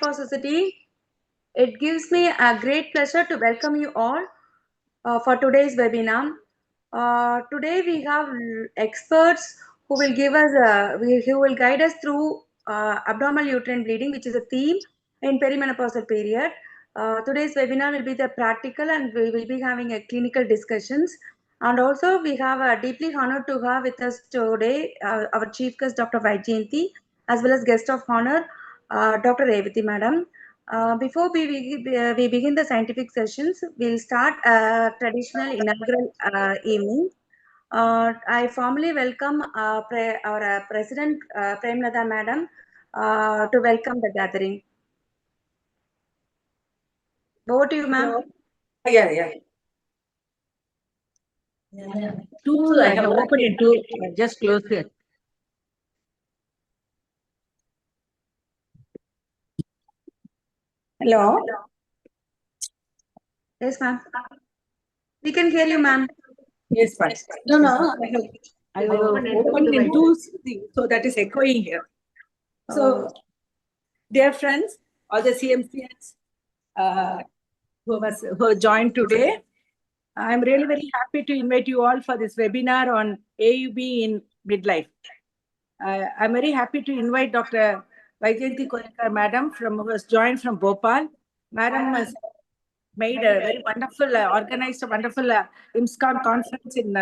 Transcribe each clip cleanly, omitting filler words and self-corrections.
Menopause Society. It gives me a great pleasure to welcome you all for today's webinar. Today we have experts who will give us, who will guide us through abdominal uterine bleeding, which is a theme in perimenopausal period. Today's webinar will be the practical, and we will be having a clinical discussions. And also we have a deeply honored to have with us today our chief guest, Dr. Vaijayanti, as well as guest of honor, Dr. Revati Madam. Before we begin the scientific sessions, we'll start a traditional inaugural evening. I formally welcome our President Premlata Madam to welcome the gathering. Over to you, ma'am. Yeah. Two, I have opened it to just close it. Hello? Yes, ma'am. We can hear you, ma'am. Yes, fine. No. I have opened in two things, so that is echoing here. So, dear friends, all the CMCs who joined today, I'm really very happy to invite you all for this webinar on AUB in midlife. I'm very happy to invite Dr. Vaijayanti Korekar Madam, who has joined from Bhopal. Madam has made a very wonderful, organized a wonderful IMSCON conference in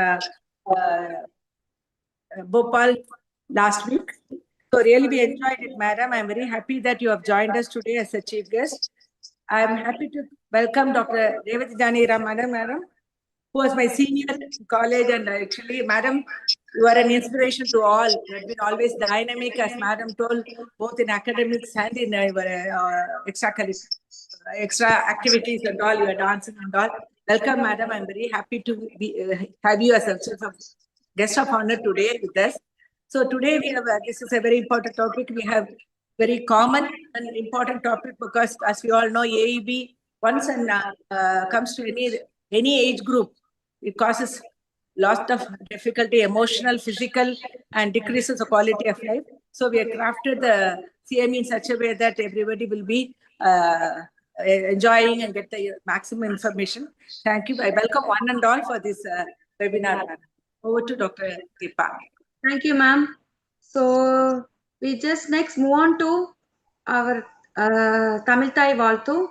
Bhopal last week. So really we enjoyed it, Madam. I'm very happy that you have joined us today as a chief guest. I'm happy to welcome Dr. Revati Janiram, Madam, who was my senior in college, and actually, Madam, you are an inspiration to all. You have been always dynamic, as Madam told, both in academics and in extra activities and all. You are dancing and all. Welcome, Madam. I'm very happy to have you as a guest of honor today with us. So today we have this is a very important topic. We have very common and important topic because, as we all know, AEB once and comes to any age group, it causes lots of difficulty, emotional, physical, and decreases the quality of life. So we have crafted the CME in such a way that everybody will be enjoying and get the maximum information. Thank you. I welcome one and all for this webinar. Over to Dr. Deepa. Thank you, ma'am. So we just next move on to our Tamil Thai Valtu.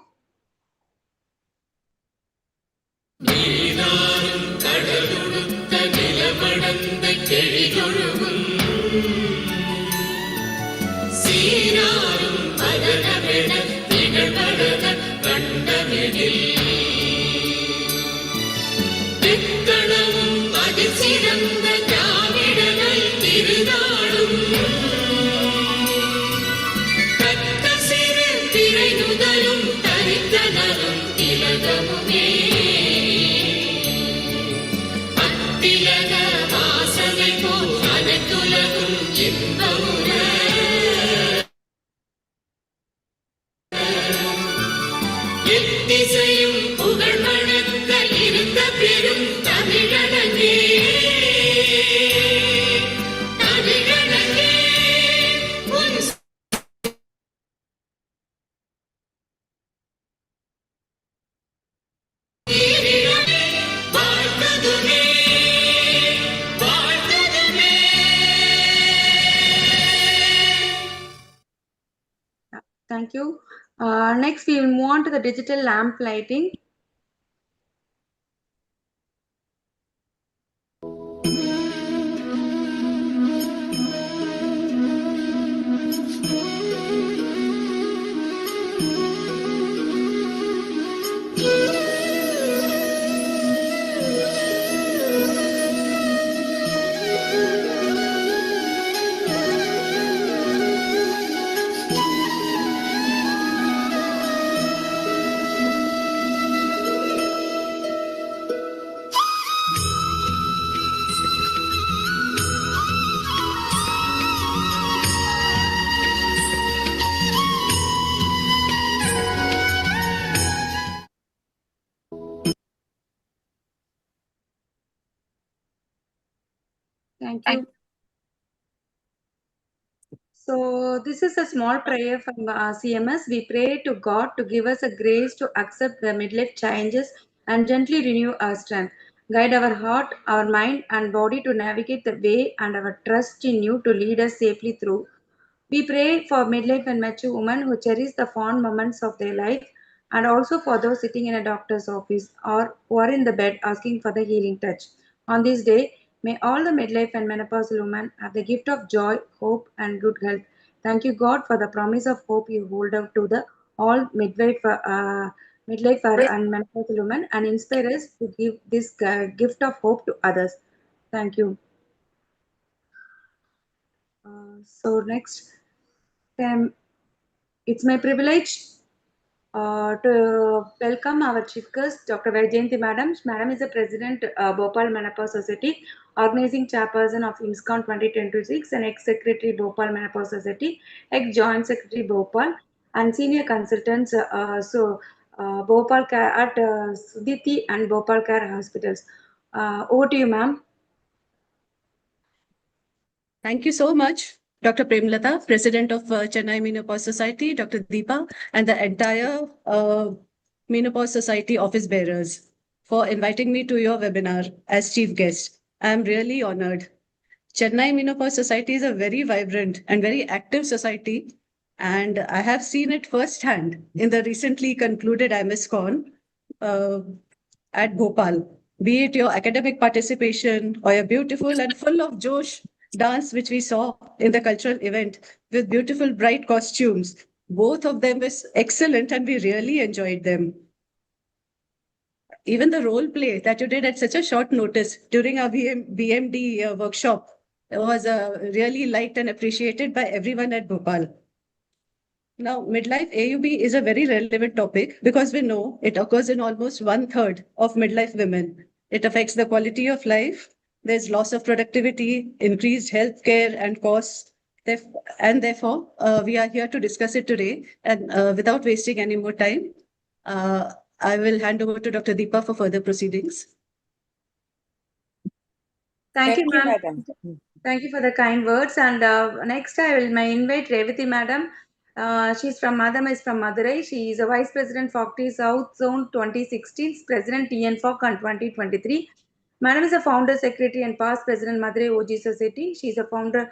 Thank you. Next, we will move on to the digital lamp lighting. Thank you. So, this is a small prayer from CMS. We pray to God to give us a grace to accept the midlife changes and gently renew our strength. Guide our heart, our mind, and body to navigate the way and our trust in you to lead us safely through. We pray for midlife and mature women who cherish the fond moments of their life and also for those sitting in a doctor's office or who are in the bed asking for the healing touch. On this day, may all the midlife and menopausal women have the gift of joy, hope, and good health. Thank you, God, for the promise of hope you hold out to the all midlife and menopausal women and inspire us to give this gift of hope to others. Thank you. So next, um, it's my privilege to welcome our chief guest, Dr. Vaijayanti Madam. Madam is the president Bhopal Menopause Society, organizing chairperson of IMSCON 2026 and ex-secretary Bhopal Menopause Society, ex-joint secretary Bhopal, and senior consultants Bhopal Care at Sudhiti and Bhopal Care Hospitals. Over to you, ma'am. Thank you so much, Dr. Premlata, President of Chennai Menopause Society, Dr. Deepa, and the entire Menopause Society office bearers for inviting me to your webinar as chief guest. I am really honored. Chennai Menopause Society is a very vibrant and very active society, and I have seen it firsthand in the recently concluded IMSCon uh, at Bhopal. Be it your academic participation or your beautiful and full of Josh dance, which we saw in the cultural event with beautiful bright costumes. Both of them were excellent and we really enjoyed them. Even the role play that you did at such a short notice during our BMD workshop was really liked and appreciated by everyone at Bhopal. Now, midlife AUB is a very relevant topic because we know it occurs in almost one third of midlife women. It affects the quality of life. There's loss of productivity, increased healthcare and costs. And therefore, we are here to discuss it today. And without wasting any more time, uh, I will hand over to Dr. Deepa for further proceedings. Thank you, Thank you, ma'am. madam. Thank you for the kind words. And next, I will may invite Revati, madam. She's from Madam is from Madurai. She is a vice president FOCT South Zone 2016, president TN FOC on 2023. Madam is a founder, secretary, and past president Madurai OG Society. She is a founder,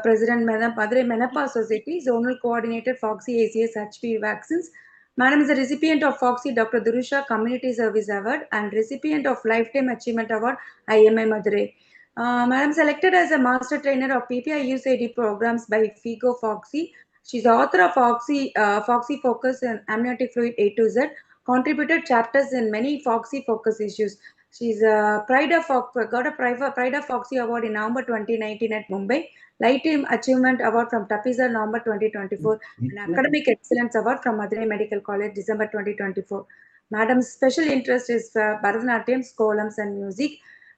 president Madurai Menopause Society, zonal coordinator Foxy ACS HPV vaccines. Madam is a recipient of Foxy Dr. Durusha Community Service Award and recipient of Lifetime Achievement Award IMI Madurai. Madam selected as a master trainer of PPI UCD programs by FIGO Foxy. She's the author of Foxy Focus and Amniotic Fluid A to Z, contributed chapters in many Foxy Focus issues. She's got a Pride of Foxy Award in November 2019 at Mumbai, Lifetime Achievement Award from Tapizar November 2024, and Academic Excellence Award from Madurai Medical College December 2024. Madam's special interest is Bharatanatyam, columns, and music.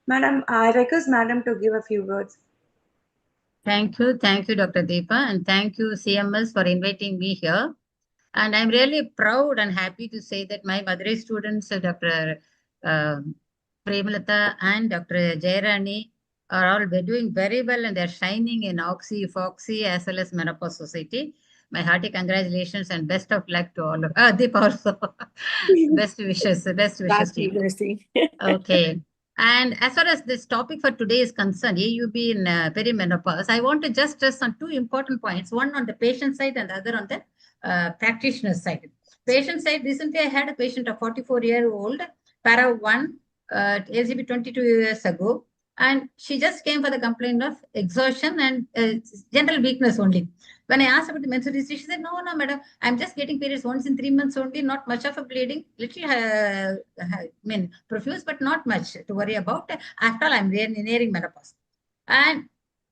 Madam, I request Madam to give a few words. Thank you, Dr. Deepa, and thank you, CMS, for inviting me here. And I'm really proud and happy to say that my Madurai students, Dr. Uh, Premalata and Dr. Jairani, are all doing very well and they're shining in Oxy, Foxy, as well as Menopause Society. My hearty congratulations and best of luck to all of Deepa also. Best wishes to you. Blessing. Okay. And as far as this topic for today is concerned, AUB in perimenopause, I want to just stress on two important points, one on the patient side and the other on the practitioner side. Patient side, recently I had a patient, a 44-year-old, para 1, LGB 22 years ago, and she just came for the complaint of exhaustion and general weakness only. When I asked about the menstruation, she said, no, madam, I'm just getting periods once in 3 months only, not much of a bleeding, little, profuse, but not much to worry about. After all, I'm nearing menopause. And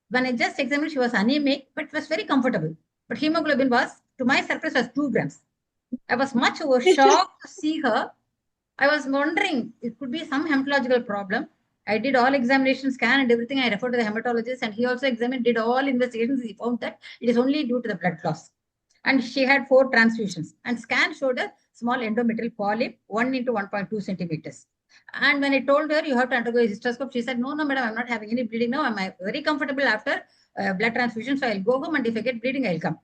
when I just examined, she was anemic, but was very comfortable. But hemoglobin was, to my surprise, was 2 grams. I was much shocked to see her. I was wondering, it could be some hematological problem. I did all examination, scan and everything. I referred to the hematologist and he also examined, did all investigations. He found that it is only due to the blood loss. And she had 4 transfusions. And scan showed a small endometrial polyp, 1 into 1.2 centimeters. And when I told her you have to undergo a hysteroscope, she said, no, madam, I'm not having any bleeding now. I'm very comfortable after blood transfusion. So I'll go home, and if I get bleeding, I'll come.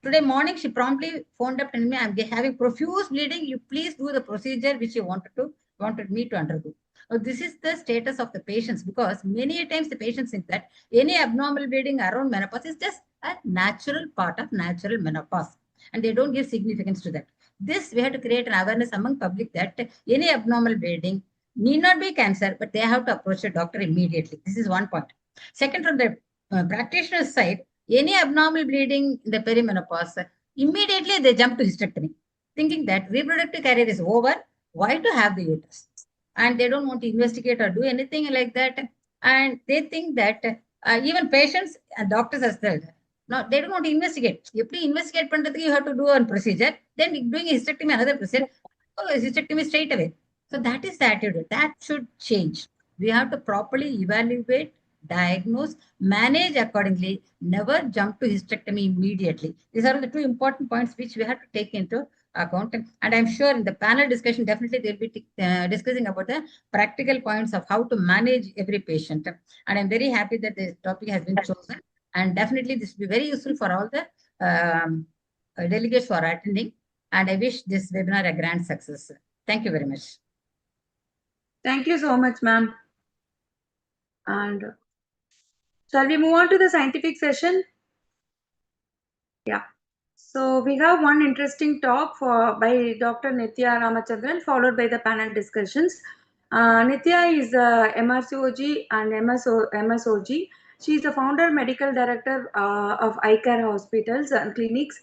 Today morning, she promptly phoned up and me, I'm having profuse bleeding. You please do the procedure which you wanted me to undergo. Now, this is the status of the patients, because many times the patients think that any abnormal bleeding around menopause is just a natural part of natural menopause, and they don't give significance to that. This we have to create an awareness among public that any abnormal bleeding need not be cancer, but they have to approach a doctor immediately. This is one point. Second, from the practitioner's side, any abnormal bleeding in the perimenopause, immediately they jump to hysterectomy, thinking that reproductive career is over. Why to have the uterus? And they don't want to investigate or do anything like that. And they think that even patients and doctors as well, no, they don't want to investigate. If you investigate, you have to do a procedure, then doing a hysterectomy, another procedure, hysterectomy straight away. So that is the attitude. That should change. We have to properly evaluate, diagnose, manage accordingly, never jump to hysterectomy immediately. These are the two important points which we have to take into account. And I'm sure in the panel discussion, definitely they'll be discussing about the practical points of how to manage every patient. And I'm very happy that this topic has been chosen. And definitely this will be very useful for all the delegates who are attending. And I wish this webinar a grand success. Thank you very much. Thank you so much, ma'am. And shall we move on to the scientific session? Yeah. So we have one interesting talk by Dr. Nitya Ramachandran, followed by the panel discussions. Nitya is a MRCOG and MSOG. She is the founder, medical director of eye care hospitals and clinics.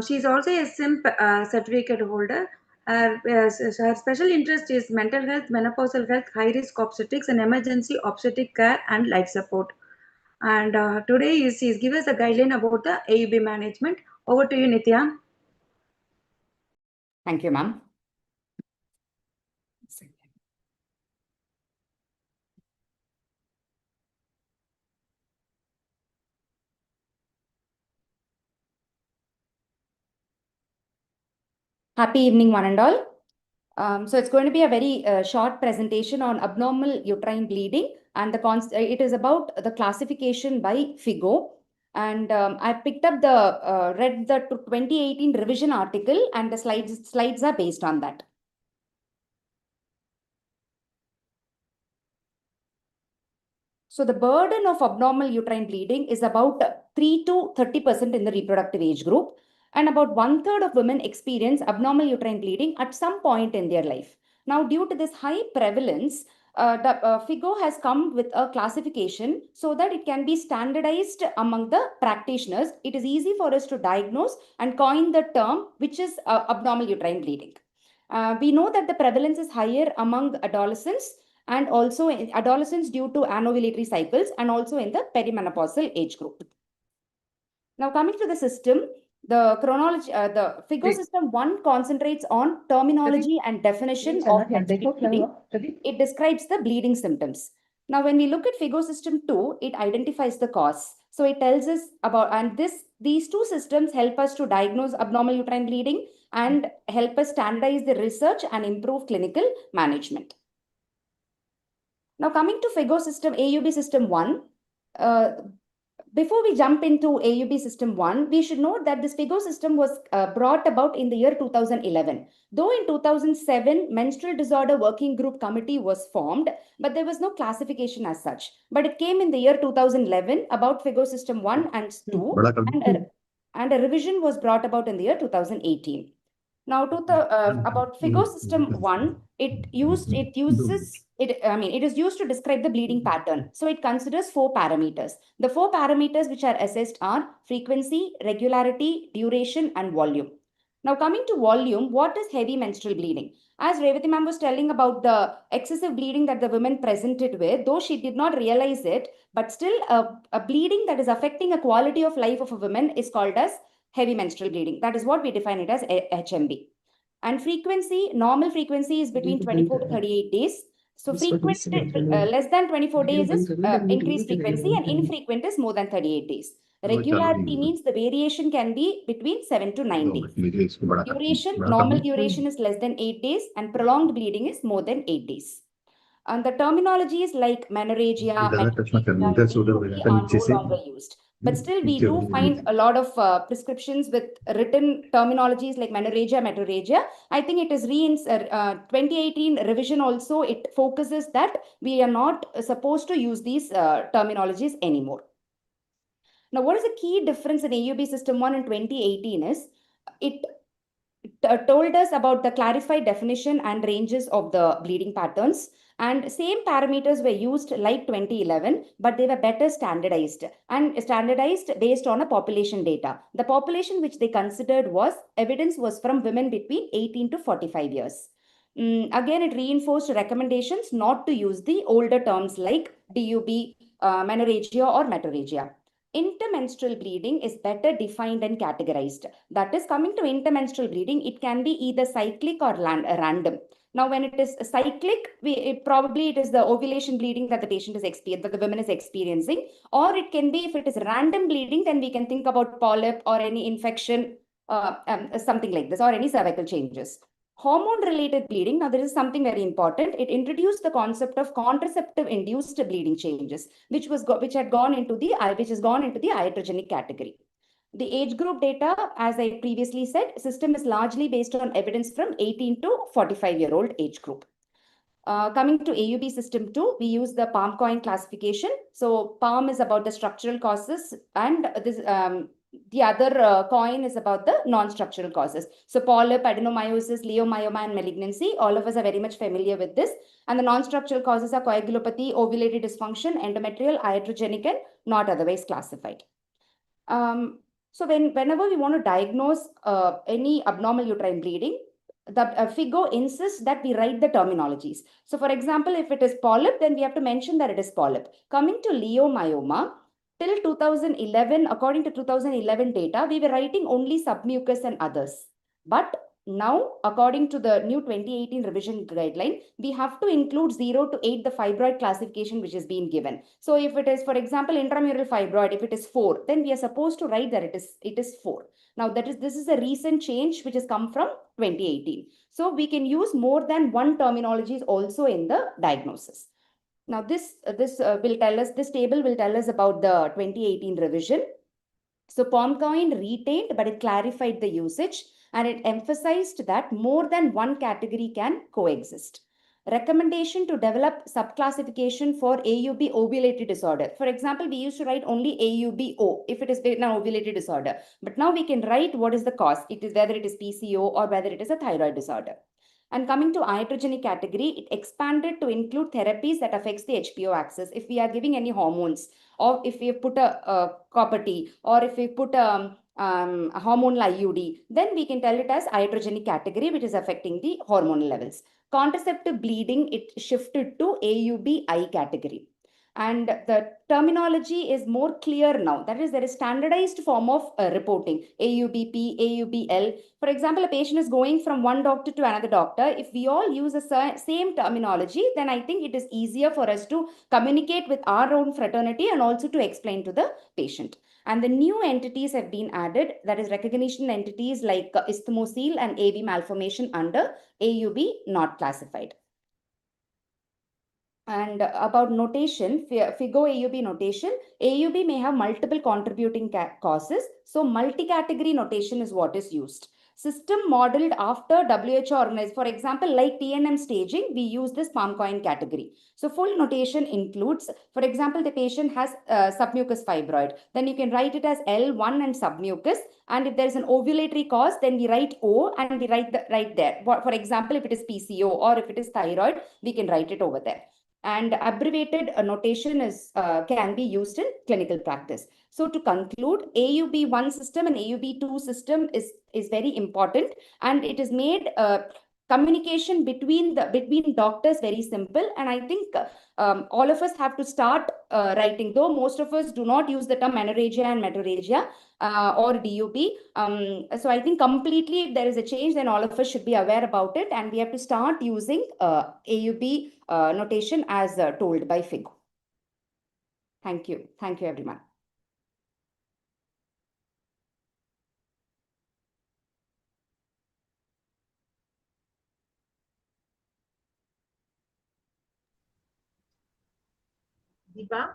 She is also a SIMP certificate holder. Her special interest is mental health, menopausal health, high-risk obstetrics, and emergency obstetric care and life support. And today is give us a guideline about the AUB management. Over to you, Nitya. Thank you, ma'am. Happy evening, one and all. So it's going to be a very short presentation on abnormal uterine bleeding, and it is about the classification by FIGO. And I picked up read the 2018 revision article, and the slides are based on that. So the burden of abnormal uterine bleeding is about 3 to 30% in the reproductive age group. And about 1/3 of women experience abnormal uterine bleeding at some point in their life. Now, due to this high prevalence, FIGO has come with a classification so that it can be standardized among the practitioners. It is easy for us to diagnose and coin the term, which is abnormal uterine bleeding. We know that the prevalence is higher among adolescents, and also in adolescents due to anovulatory cycles, and also in the perimenopausal age group. Now, coming to the system, the chronology, the FIGO system 1 concentrates on terminology and definition of menstrual bleeding. It describes the bleeding symptoms. Now, when we look at FIGO system 2, it identifies the cause. So it tells us about, and these two systems help us to diagnose abnormal uterine bleeding and help us standardize the research and improve clinical management. Now, coming to FIGO system, AUB system 1, before we jump into AUB system 1, we should note that this FIGO system was brought about in the year 2011. Though in 2007, Menstrual Disorder Working Group Committee was formed, but there was no classification as such. But it came in the year 2011 about FIGO system 1 and 2, and a revision was brought about in the year 2018. Now, about FIGO system 1, it is used to describe the bleeding pattern. So it considers 4 parameters. The 4 parameters which are assessed are frequency, regularity, duration, and volume. Now, coming to volume, what is heavy menstrual bleeding? As Revati ma'am was telling about the excessive bleeding that the women presented with, though she did not realize it, but still a bleeding that is affecting a quality of life of a woman is called as heavy menstrual bleeding. That is what we define it as HMB. And frequency, normal frequency is between 24 to 38 days. So frequent, less than 24 days is increased frequency, and infrequent is more than 38 days. Regularity means the variation can be between 7 to 9 days. Duration, normal duration is less than 8 days, and prolonged bleeding is more than 8 days. And the terminologies like menorrhagia, menorrhagia, DOP are no longer used. But still, we do find a lot of prescriptions with written terminologies like menorrhagia, metorrhagia. I think it is 2018 revision also, it focuses that we are not supposed to use these terminologies anymore. Now, what is the key difference in AUB System 1 in 2018 is it told us about the clarified definition and ranges of the bleeding patterns, and same parameters were used like 2011, but they were better standardized and standardized based on a population data. The population which they considered evidence was from women between 18 to 45 years. Again, it reinforced recommendations not to use the older terms like DUB, menorrhagia or metorrhagia. Intermenstrual bleeding is better defined and categorized. That is, coming to intermenstrual bleeding, it can be either cyclic or random. Now, when it is cyclic, probably it is the ovulation bleeding that the patient is experiencing, that the woman is experiencing, or it can be, if it is random bleeding, then we can think about polyp or any infection, something like this, or any cervical changes. Hormone-related bleeding, now there is something very important. It introduced the concept of contraceptive-induced bleeding changes, which has gone into the iatrogenic category. The age group data, as I previously said, system is largely based on evidence from 18 to 45-year-old age group. Coming to AUB system 2, we use the palm coin classification. So palm is about the structural causes, and this the other coin is about the non-structural causes. So polyp, adenomyosis, leiomyoma, and malignancy, all of us are very much familiar with this. And the non-structural causes are coagulopathy, ovulatory dysfunction, endometrial, iatrogenic, and not otherwise classified. So whenever we want to diagnose any abnormal uterine bleeding, the FIGO insists that we write the terminologies. So for example, if it is polyp, then we have to mention that it is polyp. Coming to leiomyoma, till 2011, according to 2011 data, we were writing only submucous and others. But now, according to the new 2018 revision guideline, we have to include 0 to 8, the fibroid classification which is being given. So if it is, for example, intramural fibroid, if it is 4, then we are supposed to write that it is 4. Now, this is a recent change which has come from 2018. So we can use more than one terminologies also in the diagnosis. Now, this table will tell us about the 2018 revision. So PalmCoin retained, but it clarified the usage, and it emphasized that more than one category can coexist. Recommendation to develop subclassification for AUB ovulatory disorder. For example, we used to write only AUBO if it is an ovulatory disorder. But now we can write what is the cause. It is whether it is PCO or whether it is a thyroid disorder. And coming to iatrogenic category, it expanded to include therapies that affects the HPO axis. If we are giving any hormones, or if we put a copper T, or if we put a hormonal IUD, then we can tell it as iatrogenic category, which is affecting the hormonal levels. Contraceptive bleeding, it shifted to AUBI category. And the terminology is more clear now. That is, there is standardized form of reporting, AUBP, AUBL. For example, a patient is going from one doctor to another doctor. If we all use the same terminology, then I think it is easier for us to communicate with our own fraternity and also to explain to the patient. And the new entities have been added, that is recognition entities like isthmocele and AV malformation under AUB not classified. And about notation, FIGO AUB notation, AUB may have multiple contributing causes. So multi-category notation is what is used. System modeled after WHO organized. For example, like TNM staging, we use this PalmCoin category. So full notation includes, for example, the patient has submucous fibroid. Then you can write it as L1 and submucous. And if there is an ovulatory cause, then we write O and we write there. For example, if it is PCO or if it is thyroid, we can write it over there. And abbreviated notation can be used in clinical practice. So to conclude, AUB1 system and AUB2 system is very important, and it is made communication between doctors very simple. And I think all of us have to start writing, though most of us do not use the term menorrhagia and metorrhagia or DUB. So I think completely, if there is a change, then all of us should be aware about it, and we have to start using AUB notation as told by FIGO. Thank you. Thank you, everyone. Deepa?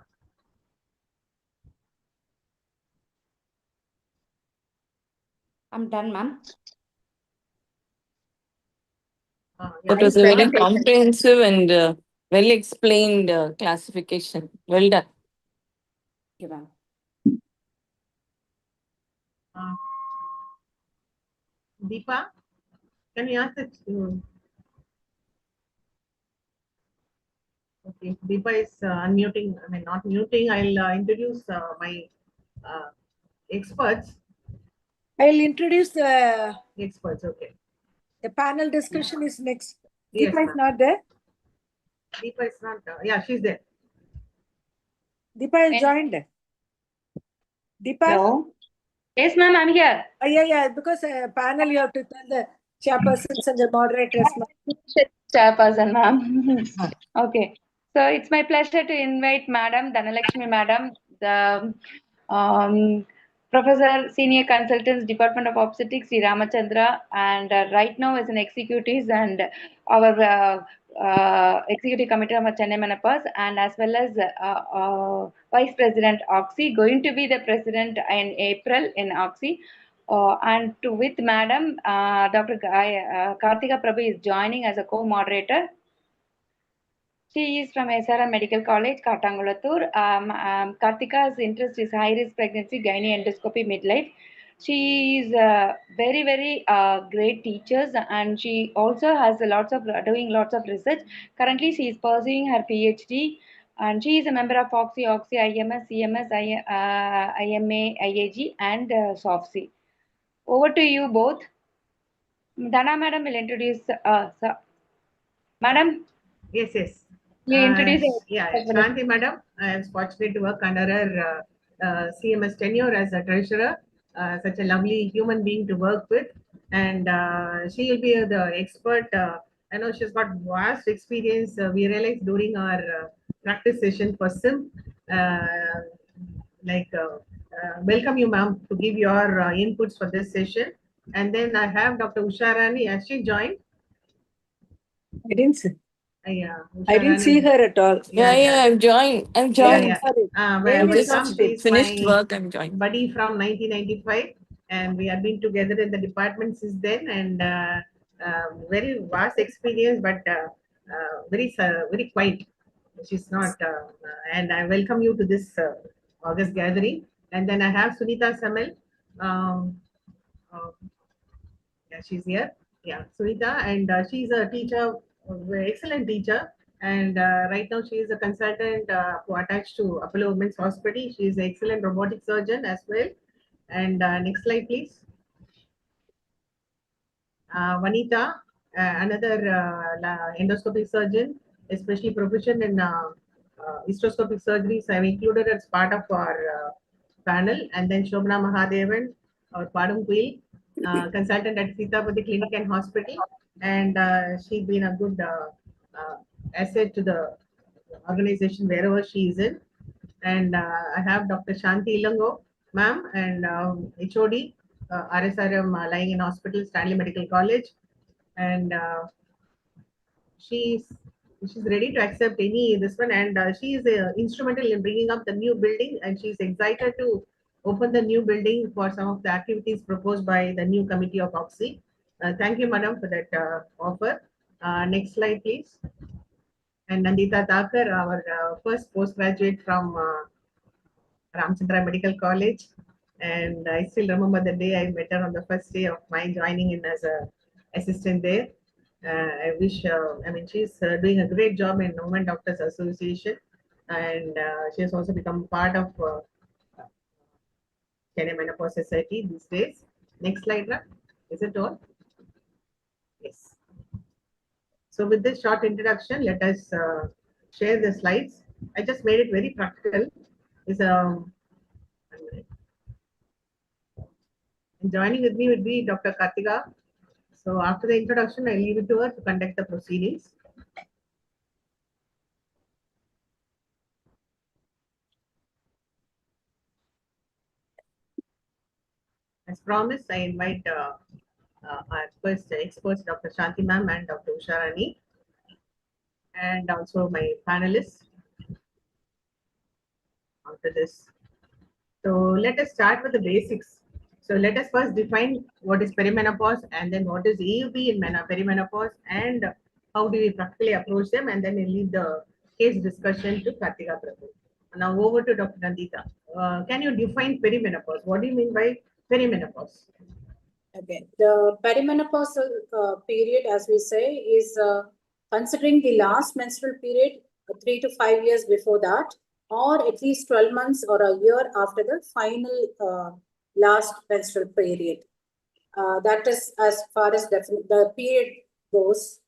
I'm done, ma'am. It was a very comprehensive and well explained classification. Well done. Thank you, ma'am. Deepa, can you ask it? Okay, Deepa is unmuting. I mean, not muting. I'll introduce my experts. I'll introduce the Experts, okay. panel discussion is next. Yes, Deepa is ma'am. not there. Deepa is not. Yeah, she's there. Deepa is joined. Deepa? Hello. Yes, ma'am, I'm here. Yeah, because panel you have to tell the chairpersons and the moderators. Chairperson, ma'am. Okay. So it's my pleasure to invite Madam Dhanalakshmi, Madam, the Professor, Senior Consultants, Department of Obstetrics, Sri Ramachandra, and right now is an executive and our executive committee of Chennai Menopause, and as well as Vice President Oxy, going to be the president in April in Oxy. And with Madam Dr. Kartika Prabhu is joining as a co-moderator. She is from SRM Medical College, Katangulathur. Kartika's interest is high-risk pregnancy, gynae endoscopy, midlife. She is very, very great teachers, and she also has doing lots of research. Currently, she is pursuing her PhD, and she is a member of Oxy, IMS, CMS, IMA, IAG, and SOFC. Over to you both. Dana Madam will introduce. Madam, Yes, yes. you introduce. Yeah, Shanti Madam. I was fortunate to work under her CMS tenure as a treasurer. Such a lovely human being to work with, and she will be the expert. I know she's got vast experience. We realized during our practice session for SIM, welcome you, ma'am, to give your inputs for this session. And then I have Dr. Usha Rani. Has she joined? I didn't see. Yeah, I didn't see her at all. Yeah, I've joined. I'm joined. Sorry. Welcome. She's Finished my work, I'm joined. buddy from 1995, and we have been together in the department since then, and very vast experience, but very quiet. She's not, and I welcome you to this August gathering. And then I have Sunita Samel. Um, uh, yeah, she's here. Yeah, Sunita, and she's a teacher, very excellent teacher. And right now she is a consultant who attached to Apollo Women's Hospital. She is an excellent robotic surgeon as well. And next slide, please. Vanita, another endoscopic surgeon, especially proficient in hysteroscopic surgeries. I've included as part of our panel. And then Shobna Mahadevan, our Padam Quil, consultant at Sitapati Clinic and Hospital. And she's been a good asset to the organization wherever she is in. And I have Dr. Shanti Ilango, ma'am, and HOD, RSRM lying in hospital, Stanley Medical College. And she's she's ready to accept any this one, and she is instrumental in bringing up the new building, and she's excited to open the new building for some of the activities proposed by the new committee of Oxy. Thank you, madam, for that offer. Next slide, please. And Nandita Thakur, our first postgraduate from Ramchandra Medical College. And I still remember the day I met her on the first day of my joining in as a assistant there. I wish, I mean, she's doing a great job in Women Doctors Association, and she has also become part of Chennai Menopause Society these days. Next slide, Ra. Is it all? Yes. So with this short introduction, let us share the slides. I just made it very practical. Is joining with me would be Dr. Kartika. So after the introduction, I leave it to her to conduct the proceedings. As promised, I invite our first experts, Dr. Shanti ma'am and Dr. Usha Rani, and also my panelists. after this. So let us start with the basics. So let us first define what is perimenopause and then what is EUB in perimenopause and how do we practically approach them, and then we'll leave the case discussion to Kartika Prabhu. Now over to Dr. Nandita. Can you define perimenopause? What do you mean by perimenopause? Okay, the perimenopausal period, as we say, is considering the last menstrual period 3 to 5 years before that, or at least 12 months or a year after the final last menstrual period. That is as far as the period goes.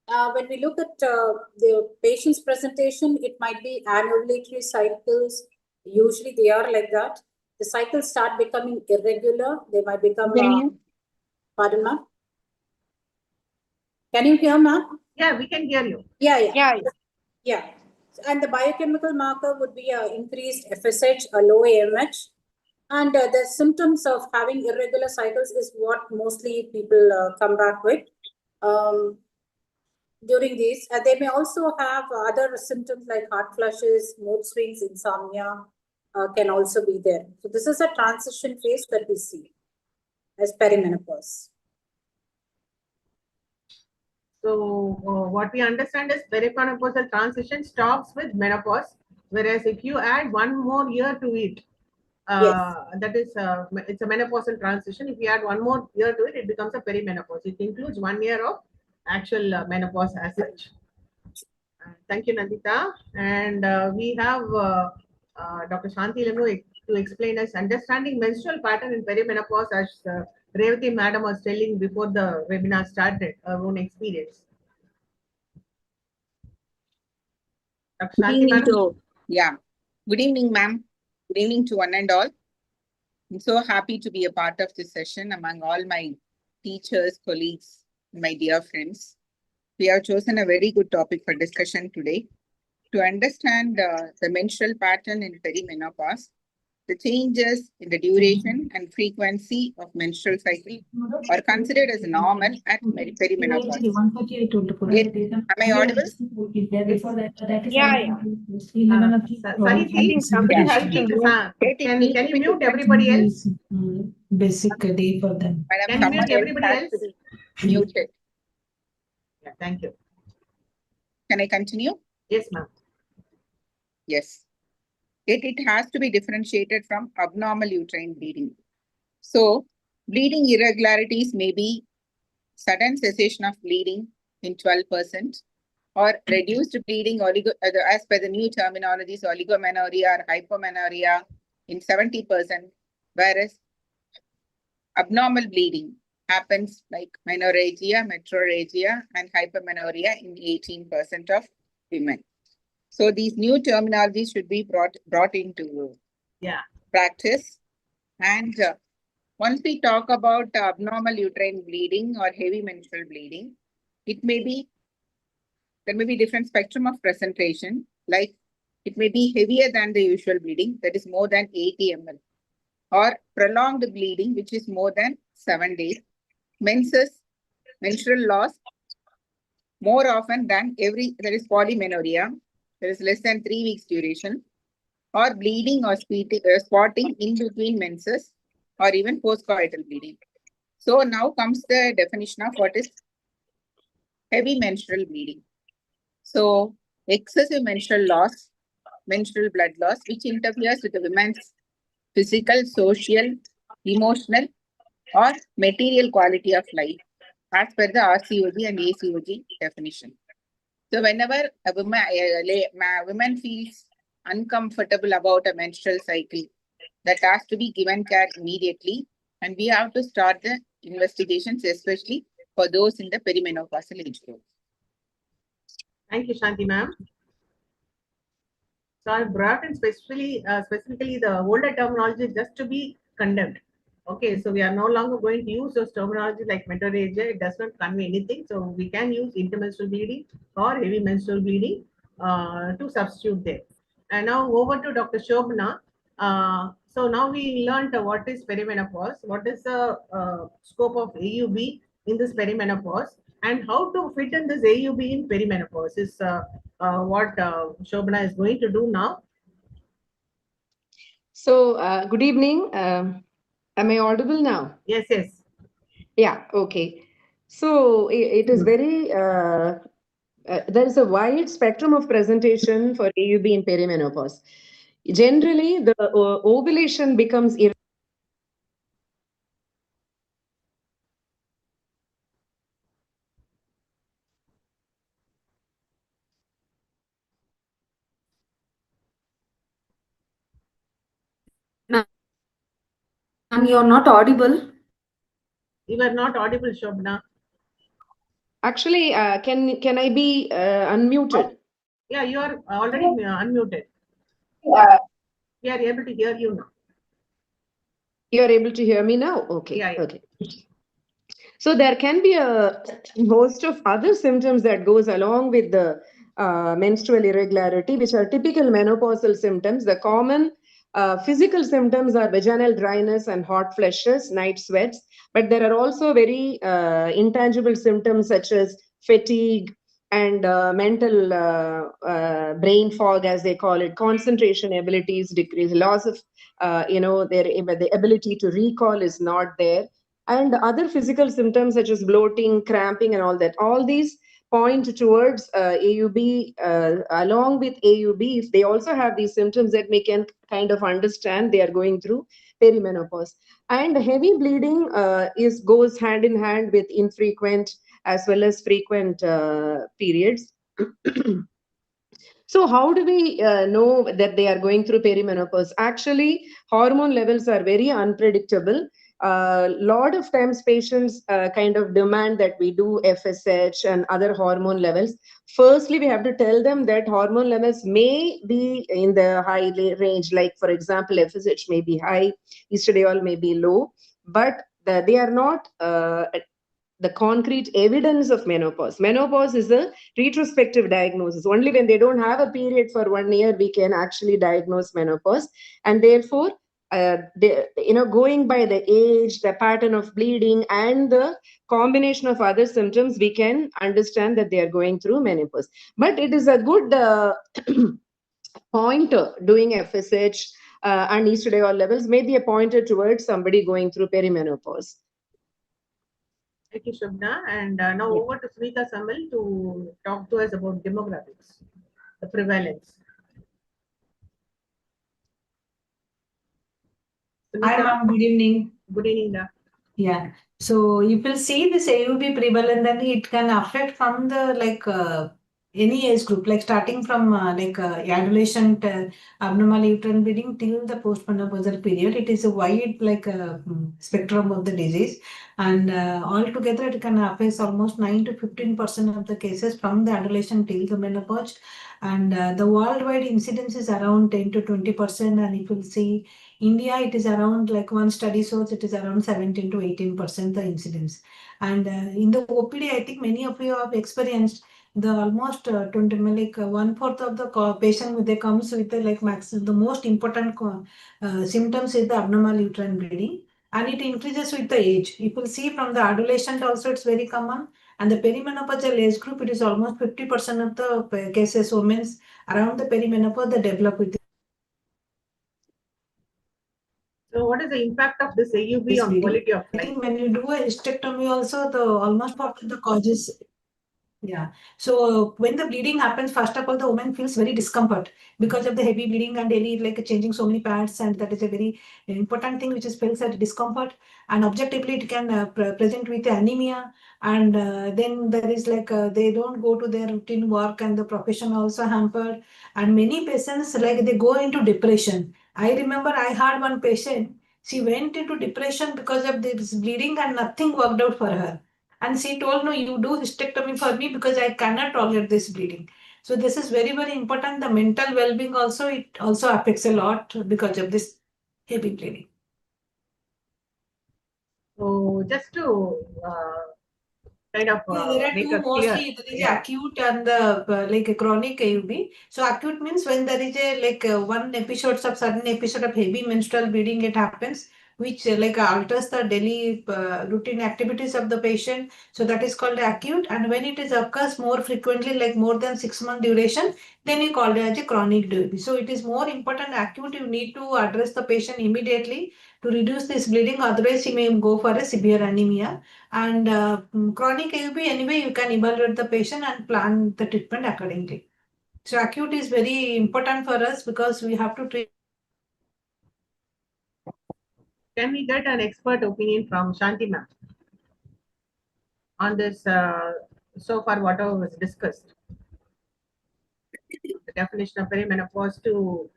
When we look at the patient's presentation, it might be anovulatory cycles. Usually they are like that. The cycles start becoming irregular. They might become, pardon, ma'am? Can you hear, ma'am? Yeah, we can hear you. Yeah. And the biochemical marker would be increased FSH, a low AMH. And the symptoms of having irregular cycles is what mostly people come back with. During these, they may also have other symptoms like hot flushes, mood swings, insomnia can also be there. So this is a transition phase that we see as perimenopause. So what we understand is perimenopausal transition stops with menopause, whereas if you add one more year to it, that is, it's a menopausal transition. If you add one more year to it, it becomes a perimenopause. It includes 1 year of actual menopause as such. Thank you, Nandita. And we have Dr. Shanti Lemu to explain us understanding menstrual pattern in perimenopause, as Revati madam was telling before the webinar started, her own experience. Dr. Good Shanti evening madam. Good evening, ma'am. Good evening to one and all. I'm so happy to be a part of this session among all my teachers, colleagues, my dear friends. We have chosen a very good topic for discussion today. To understand the menstrual pattern in perimenopause, the changes in the duration and frequency of menstrual cycle are considered as normal at perimenopause. Am I audible? Saniti, somebody help me. Can you mute everybody else? Basic day for them. Can you mute everybody else? Muted. Yeah, thank you. Can I continue? Yes, ma'am. Yes. It has to be differentiated from abnormal uterine bleeding. So, bleeding irregularities may be sudden cessation of bleeding in 12%, or reduced bleeding, as per the new terminologies, oligomenorrhea or hypomenorrhea in 70%, whereas abnormal bleeding happens like menorrhagia, metrorrhagia, and hypomenorrhea in 18% of women. So these new terminologies should be brought into practice. And once we talk about abnormal uterine bleeding or heavy menstrual bleeding, there may be different spectrum of presentation, like it may be heavier than the usual bleeding, that is more than 80 ml, or prolonged bleeding, which is more than 7 days, menses, menstrual loss, more often than there is polymenorrhea, there is less than 3 weeks duration, or bleeding or spotting in between menses, or even postcoital bleeding. So now comes the definition of what is heavy menstrual bleeding. So excessive menstrual loss, menstrual blood loss, which interferes with the woman's physical, social, emotional, or material quality of life, as per the RCOG and ACOG definition. So whenever a woman feels uncomfortable about a menstrual cycle, that has to be given care immediately, and we have to start the investigations, especially for those in the perimenopausal age group. Thank you, Shanti ma'am. So I brought in specifically the older terminology just to be condemned. Okay, so we are no longer going to use those terminology like menorrhagia. It does not convey anything. So we can use intermenstrual bleeding or heavy menstrual bleeding to substitute there. And now over to Dr. Shobhana. So now we learned what is perimenopause, what is the scope of AUB in this perimenopause, and how to fit in this AUB in perimenopause is what Shobhana is going to do now. So, good evening. Am I audible now? Yes, yes. Yeah, okay. So, it is very, there is a wide spectrum of presentation for AUB in perimenopause. Generally, the ovulation becomes Ma'am, you're not audible. You are not audible, Shobna. actually, can I be unmuted? Yeah, you are already unmuted. We are able to hear you now. You are able to hear me now? Okay, Yeah, yeah. okay. So there can be a host of other symptoms that goes along with the menstrual irregularity, which are typical menopausal symptoms. The common physical symptoms are vaginal dryness and hot flushes, night sweats. But there are also very intangible symptoms such as fatigue and mental brain fog, as they call it, concentration abilities decrease, loss of, the ability to recall is not there, and other physical symptoms such as bloating, cramping, and all that. All these point towards AUB. Along with AUB, if they also have these symptoms, that we can kind of understand they are going through perimenopause. And heavy bleeding is goes hand in hand with infrequent as well as frequent periods. So, how do we know that they are going through perimenopause? Actually, hormone levels are very unpredictable. A lot of times, patients kind of demand that we do FSH and other hormone levels. Firstly, we have to tell them that hormone levels may be in the high range, like, for example, FSH may be high, estradiol may be low, but they are not the concrete evidence of menopause. Menopause is a retrospective diagnosis. Only when they don't have a period for 1 year, we can actually diagnose menopause. And therefore, going by the age, the pattern of bleeding, and the combination of other symptoms, we can understand that they are going through menopause. But it is a good pointer. Doing FSH and estradiol levels may be a pointer towards somebody going through perimenopause. Thank you, Shobna. And now over to Sunita Samal to talk to us about demographics, the prevalence. Hi, Sunita, ma'am. Good evening. good evening. Yeah. So if you see this AUB prevalent, then it can affect from the any age group, like starting from adolescent abnormal uterine bleeding till the postmenopausal period. It is a wide spectrum of the disease, and altogether it can affect almost 9 to 15% of the cases from the adolescent till the menopause, and the worldwide incidence is around 10 to 20%. And if you see India, it is around, like one study shows, it is around 17 to 18% the incidence. And in the OPD, I think many of you have experienced the almost 20, like 1/4 of the patient they comes with the the most important symptoms is the abnormal uterine bleeding, and it increases with the age. You will see from the adolescent also it's very common, and the perimenopausal age group, it is almost 50% of the cases, women around the perimenopause they develop with So, what is the impact of this AUB this on bleeding. quality of I life? think when you do a hysterectomy also, the almost part of the causes. Yeah. So when the bleeding happens, first of all, the woman feels very discomfort because of the heavy bleeding and daily changing so many pads, and that is a very important thing which is feels as discomfort. And objectively, it can present with anemia, and then there is they don't go to their routine work, and the profession also hampered. And many patients they go into depression. I remember I had one patient. She went into depression because of this bleeding, and nothing worked out for her. And she told, no, you do hysterectomy for me because I cannot tolerate this bleeding. So this is very, very important. The mental well-being also, it also affects a lot because of this heavy bleeding. So, just to kind of There are make two us clear. mostly. There is acute and the a chronic AUB. So acute means when there is a one episodes of sudden episode of heavy menstrual bleeding, it happens. which like alters the daily routine activities of the patient. So that is called acute. And when it is occurs more frequently, like more than 6 month duration, then you call it as a chronic disease. So it is more important acute. You need to address the patient immediately to reduce this bleeding. Otherwise, you may go for a severe anemia. And chronic AUB, anyway, you can evaluate the patient and plan the treatment accordingly. So acute is very important for us because we have to treat. Can we get an expert opinion from Shanti ma'am on this so far whatever was discussed? The definition of perimenopause to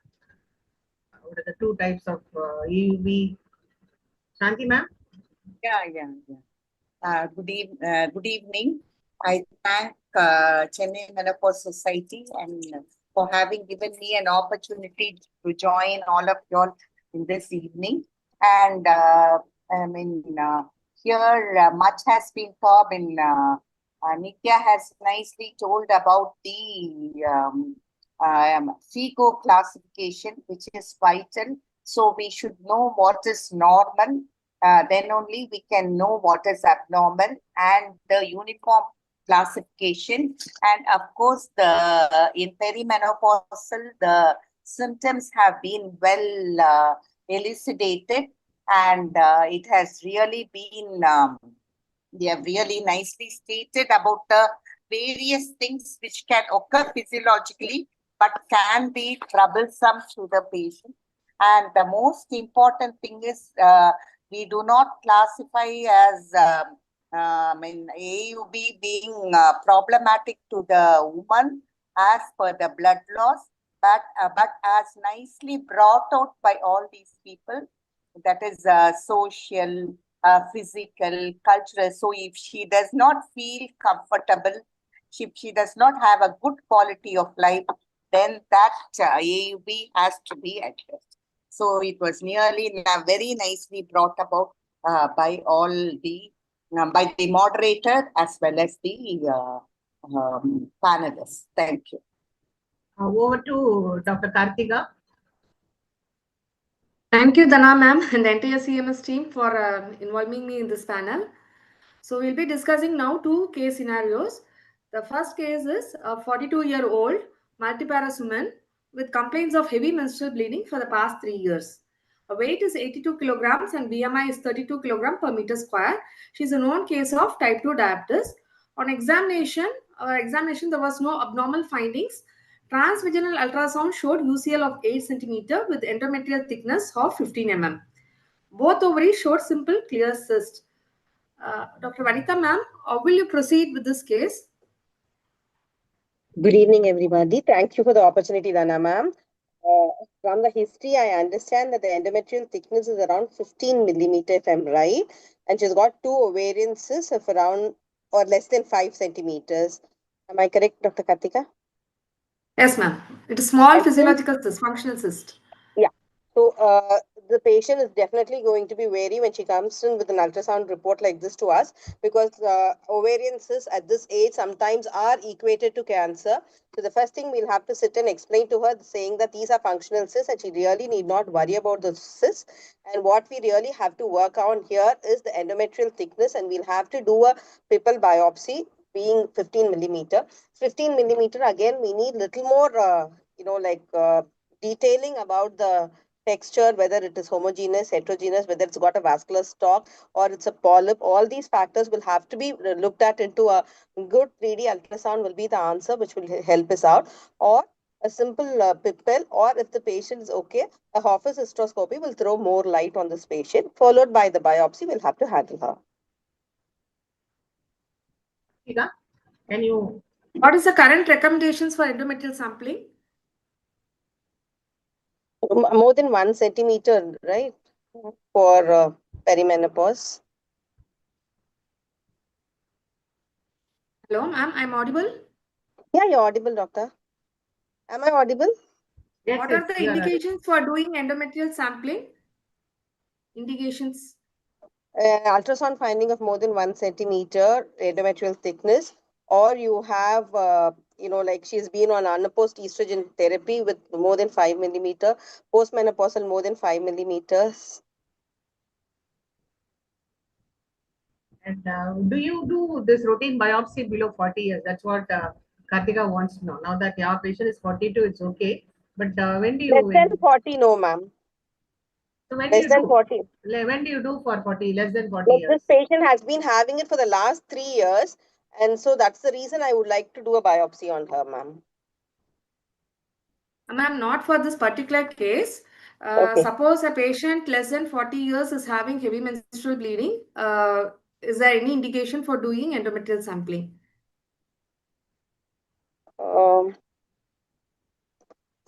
what are the two types of EUV. Shanti ma'am? Yeah. Good evening. I thank Chennai Menopause Society and for having given me an opportunity to join all of you all in this evening. And here much has been talked. Nitya has nicely told about the FIGO classification, which is vital. So we should know what is normal, then only we can know what is abnormal, and the uniform classification. And of course, in perimenopausal, the symptoms have been well elucidated, and it has really been, they have really nicely stated about the various things which can occur physiologically but can be troublesome to the patient. And the most important thing is we do not classify as AUB being problematic to the woman as per the blood loss, but as nicely brought out by all these people, that is social, physical, cultural. So if she does not feel comfortable, she does not have a good quality of life, then that AUB has to be addressed. So it was nearly very nicely brought about by all the by the moderator as well as the panelists. Thank you. Over to Dr. Kartika. Thank you, Dana ma'am, and the entire CMS team for involving me in this panel. So we'll be discussing now two case scenarios. The first case is a 42-year-old multiparous woman with complaints of heavy menstrual bleeding for the past 3 years. Her weight is 82 kilograms and BMI is 32 kilogram per meter square. She's a known case of type 2 diabetes. On examination, there was no abnormal findings. Transvaginal ultrasound showed UCL of 8 centimeter with endometrial thickness of 15 mm. Both ovaries showed simple clear cyst. Dr. Vanitha ma'am, how will you proceed with this case? Good evening, everybody. Thank you for the opportunity, Dana ma'am. From the history, I understand that the endometrial thickness is around 15 millimeter, if I'm right, and she's got two ovarian cysts of around or less than 5 centimeters. Am I correct, Dr. Kartika? Yes, ma'am. It is small I think, physiological cyst, functional cyst. yeah. So the patient is definitely going to be wary when she comes in with an ultrasound report like this to us, because ovarian cysts at this age sometimes are equated to cancer. So the first thing we'll have to sit and explain to her, saying that these are functional cysts and she really need not worry about the cysts. And what we really have to work on here is the endometrial thickness, and we'll have to do a pipple biopsy being 15 millimeter. 15 millimeter, again, we need little more, detailing about the texture, whether it is homogeneous, heterogeneous, whether it's got a vascular stalk or it's a polyp. All these factors will have to be looked at into a good 3D ultrasound will be the answer, which will help us out. Or a simple pipette, or if the patient is okay, a office hysteroscopy will throw more light on this patient, followed by the biopsy. We'll have to handle her. Can you? What is the current recommendations for endometrial sampling? More than 1 centimeter, right, for perimenopause. Hello, ma'am. I'm audible? Yeah, you're audible, doctor. Am I audible? Yes, what are the indications for doing endometrial sampling? Indications? Ultrasound finding of more than 1 centimeter endometrial thickness, or you have, like she's been on unopposed estrogen therapy with more than 5 millimeter, postmenopausal more than 5 millimeters. And do you do this routine biopsy below 40 years? That's what Kartika wants to know. Now that your patient is 42, it's okay. But when do Less you? than 40, no, ma'am. So when do Less you than do? 40. When do you do for 40? Less than 40 Like this years. patient has been having it for the last 3 years. And so that's the reason I would like to do a biopsy on her, ma'am. Ma'am, not for this particular case. Okay. Suppose a patient less than 40 years is having heavy menstrual bleeding. Is there any indication for doing endometrial sampling?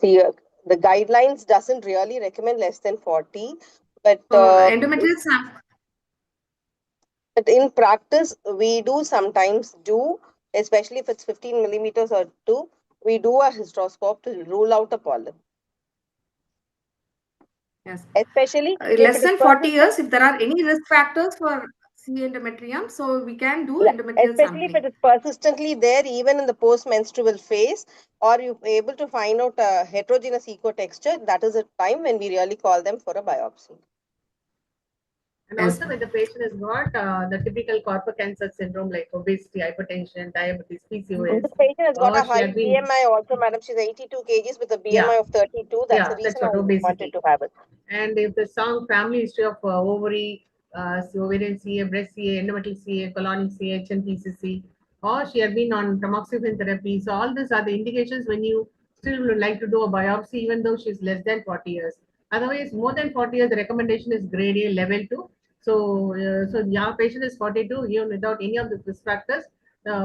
See, the guidelines doesn't really recommend less than 40, but Endometrial sampling. but in practice, we do sometimes do, especially if it's 15 millimeters or two, we do a hysteroscope to rule out a polyp. Yes. Especially if Less it is than 40 years, persistent. if there are any risk factors for C endometrium, so we can do Yeah, endometrial especially if it sampling. is persistently there even in the post-menstrual phase, or you're able to find out a heterogeneous ecotexture, that is a time when we really call them for a biopsy. And also when the patient has got the typical corporate cancer syndrome like obesity, hypertension, diabetes, PCOS, This patient has got or a she high had been, BMI also, madam. She's 82 kgs with a yeah, BMI of 32. That's the that's reason I what wanted obesity. to have it. And if the strong family history of ovarian CA, breast CA, endometrial CA, colonic CA, HNPCC, or she had been on tamoxifen therapy. So all these are the indications when you still would like to do a biopsy, even though she's less than 40 years. Otherwise, more than 40 years, the recommendation is grade A level 2. So your patient is 42, even without any of the risk factors.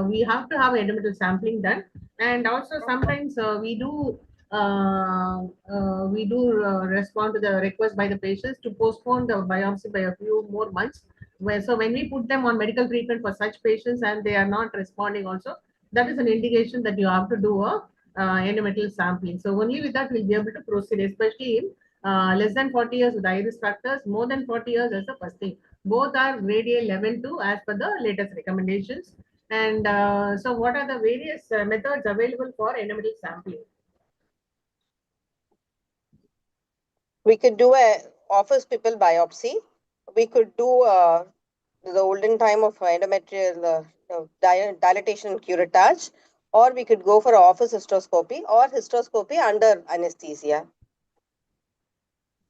We have to have endometrial sampling done, and also sometimes we do respond to the request by the patients to postpone the biopsy by a few more months. So when we put them on medical treatment for such patients and they are not responding also, that is an indication that you have to do a endometrial sampling. So only with that we'll be able to proceed, especially in less than 40 years with high risk factors, more than 40 years as the first thing. Both are grade A level 2 as per the latest recommendations. And so what are the various methods available for endometrial sampling? We could do a office people biopsy. We could do the olden time of endometrial dilatation and curettage, or we could go for office hysteroscopy or hysteroscopy under anesthesia.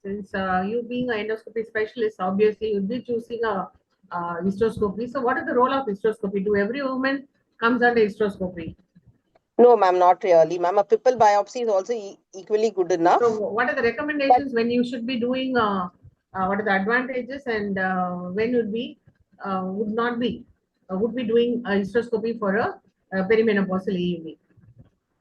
Since you being an endoscopy specialist, obviously you'll be choosing a hysteroscopy. So what is the role of hysteroscopy? Do every woman comes under hysteroscopy? No, ma'am, not really, ma'am. A pipple biopsy is also equally good enough. So what are the recommendations when you should be doing, what are the advantages, and when would be doing a hysteroscopy for a perimenopausal AUV?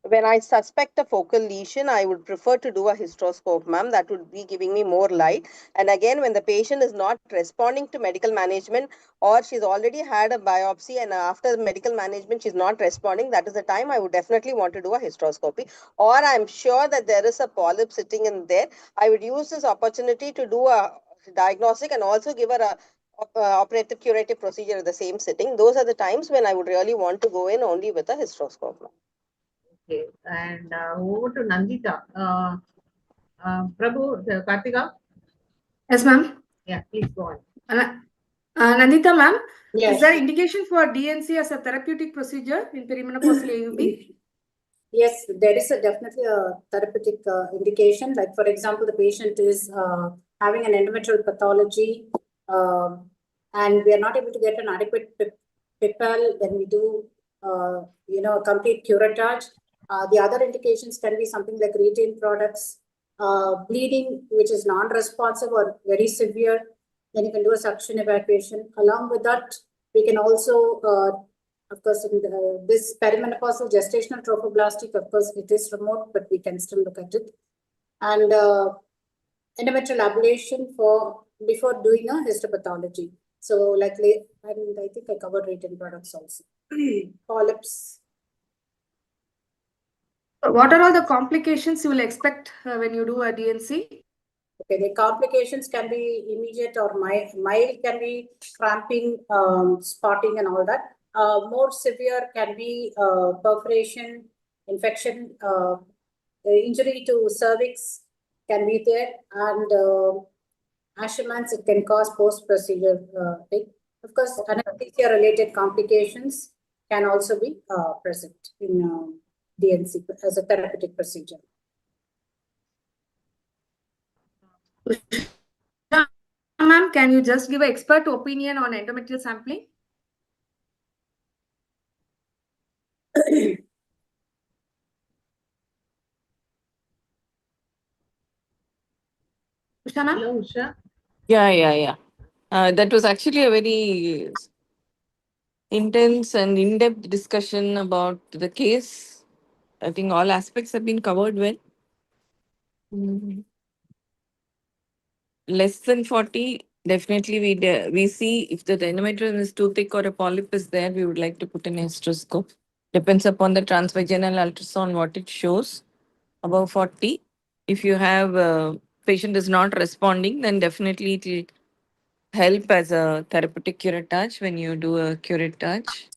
When I suspect a focal lesion, I would prefer to do a hysteroscope, ma'am. That would be giving me more light. And again, when the patient is not responding to medical management, or she's already had a biopsy and after the medical management she's not responding, that is the time I would definitely want to do a hysteroscopy. Or I'm sure that there is a polyp sitting in there. I would use this opportunity to do a diagnostic and also give her a operative curative procedure at the same sitting. Those are the times when I would really want to go in only with a hysteroscope, ma'am. Okay, and over to Nandita. Prabhu, Kartika? Yes, ma'am. Yeah, please go on. Nandita, ma'am, Yes. is there indication for DNC as a therapeutic procedure in perimenopausal AUB? Yes, there is definitely a therapeutic indication. Like, for example, the patient is having an endometrial pathology and we are not able to get an adequate PIPL, then we do, a complete curettage. The other indications can be something like retained products, bleeding, which is non-responsive or very severe. Then you can do a suction evacuation. Along with that, we can also of course, in this perimenopausal gestational trophoblastic, of course, it is remote, but we can still look at it. And endometrial ablation before doing a histopathology. So, likely, and I think I covered retained products also. Polyps. What are all the complications you will expect when you do a DNC? Okay, the complications can be immediate or mild can be cramping, spotting, and all that. More severe can be perforation, infection, injury to cervix can be there, and Asherman's it can cause post-procedure thing. Of course, anesthesia-related complications can also be present in DNC as a therapeutic procedure. Ma'am, can you just give an expert opinion on endometrial sampling? Usha, ma'am? Hello, Usha. Yeah. That was actually a very intense and in-depth discussion about the case. I think all aspects have been covered well. Mm. Less than 40, definitely we see if the endometrium is too thick or a polyp is there, we would like to put an hysteroscope. Depends upon the transvaginal ultrasound, what it shows. Above 40, if you have a patient is not responding, then definitely it will help as a therapeutic curettage when you do a curettage.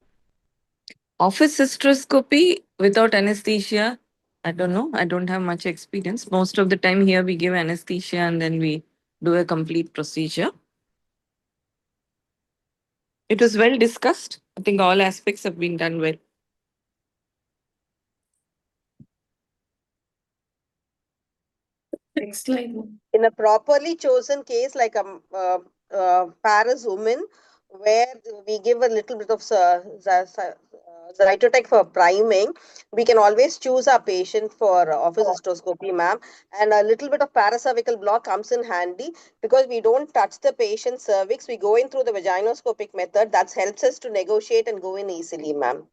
Office hysteroscopy without anesthesia, I don't know. I don't have much experience. Most of the time here we give anesthesia and then we do a complete procedure. It was well discussed. I think all aspects have been done well. Next slide. In a properly chosen case like Paris woman, where we give a little bit of Zytotec for priming, we can always choose our patient for office hysteroscopy, ma'am. And a little bit of paracervical block comes in handy because we don't touch the patient's cervix. We go in through the vaginoscopic method. That helps us to negotiate and go in easily, ma'am.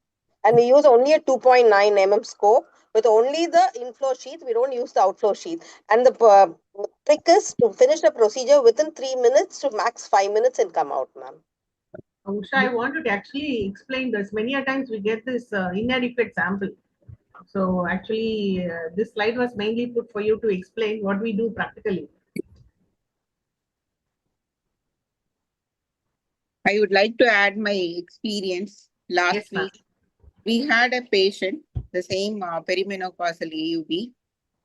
And we use only a 2.9 mm scope with only the inflow sheath. We don't use the outflow sheath. And the trick is to finish the procedure within 3 minutes to max 5 minutes and come out, ma'am. Usha, I wanted to actually explain this. Many a times we get this inadequate sample. So actually, this slide was mainly put for you to explain what we do practically. I would like to add my experience. Last Yes, ma'am. week, we had a patient, the same perimenopausal AUB,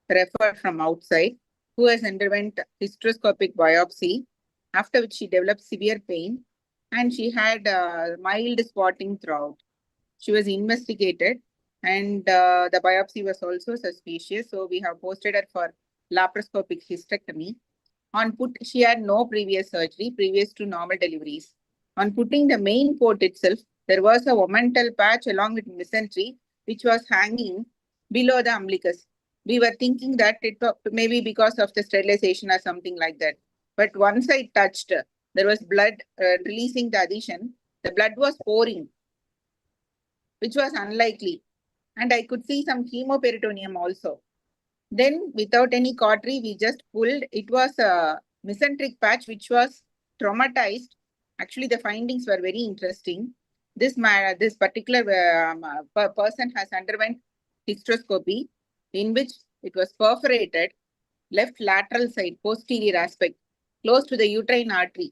referred from outside, who has underwent hysteroscopic biopsy, after which she developed severe pain, and she had mild spotting throughout. She was investigated, and the biopsy was also suspicious, so we have posted her for laparoscopic hysterectomy. She had no previous surgery, previous to normal deliveries. On putting the main port itself, there was a omental patch along with mesentery, which was hanging below the umbilicus. We were thinking that it may be because of the sterilization or something like that. But once I touched, there was blood releasing the adhesion. The blood was pouring, which was unlikely. And I could see some hemoperitoneum also. Then, without any cautery, we just pulled. It was a mesenteric patch which was traumatized. Actually, the findings were very interesting. This particular person has underwent hysteroscopy, in which it was perforated left lateral side, posterior aspect, close to the uterine artery.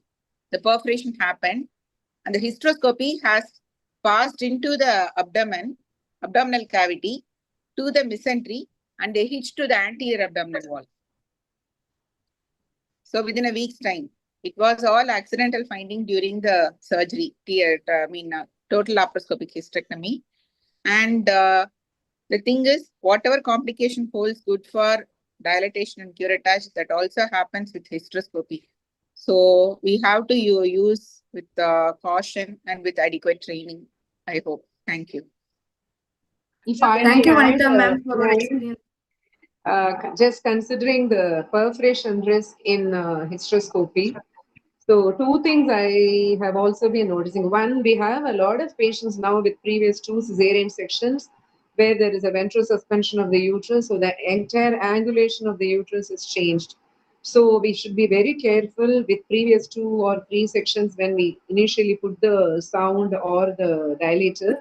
The perforation happened, and the hysteroscopy has passed into the abdominal cavity, to the mesentery, and they hitched to the anterior abdominal wall. So within a week's time, it was all accidental finding during the surgery, total laparoscopic hysterectomy. And the thing is, whatever complication holds good for dilatation and curettage, that also happens with hysteroscopy. So we have to use with caution and with adequate training, I hope. Thank you. If I Thank may you, add, Vanita ma'am, for your experience. just considering the perforation risk in hysteroscopy. So two things I have also been noticing. One, we have a lot of patients now with previous two cesarean sections where there is a ventral suspension of the uterus, so the entire angulation of the uterus is changed. So we should be very careful with previous two or three sections when we initially put the sound or the dilator.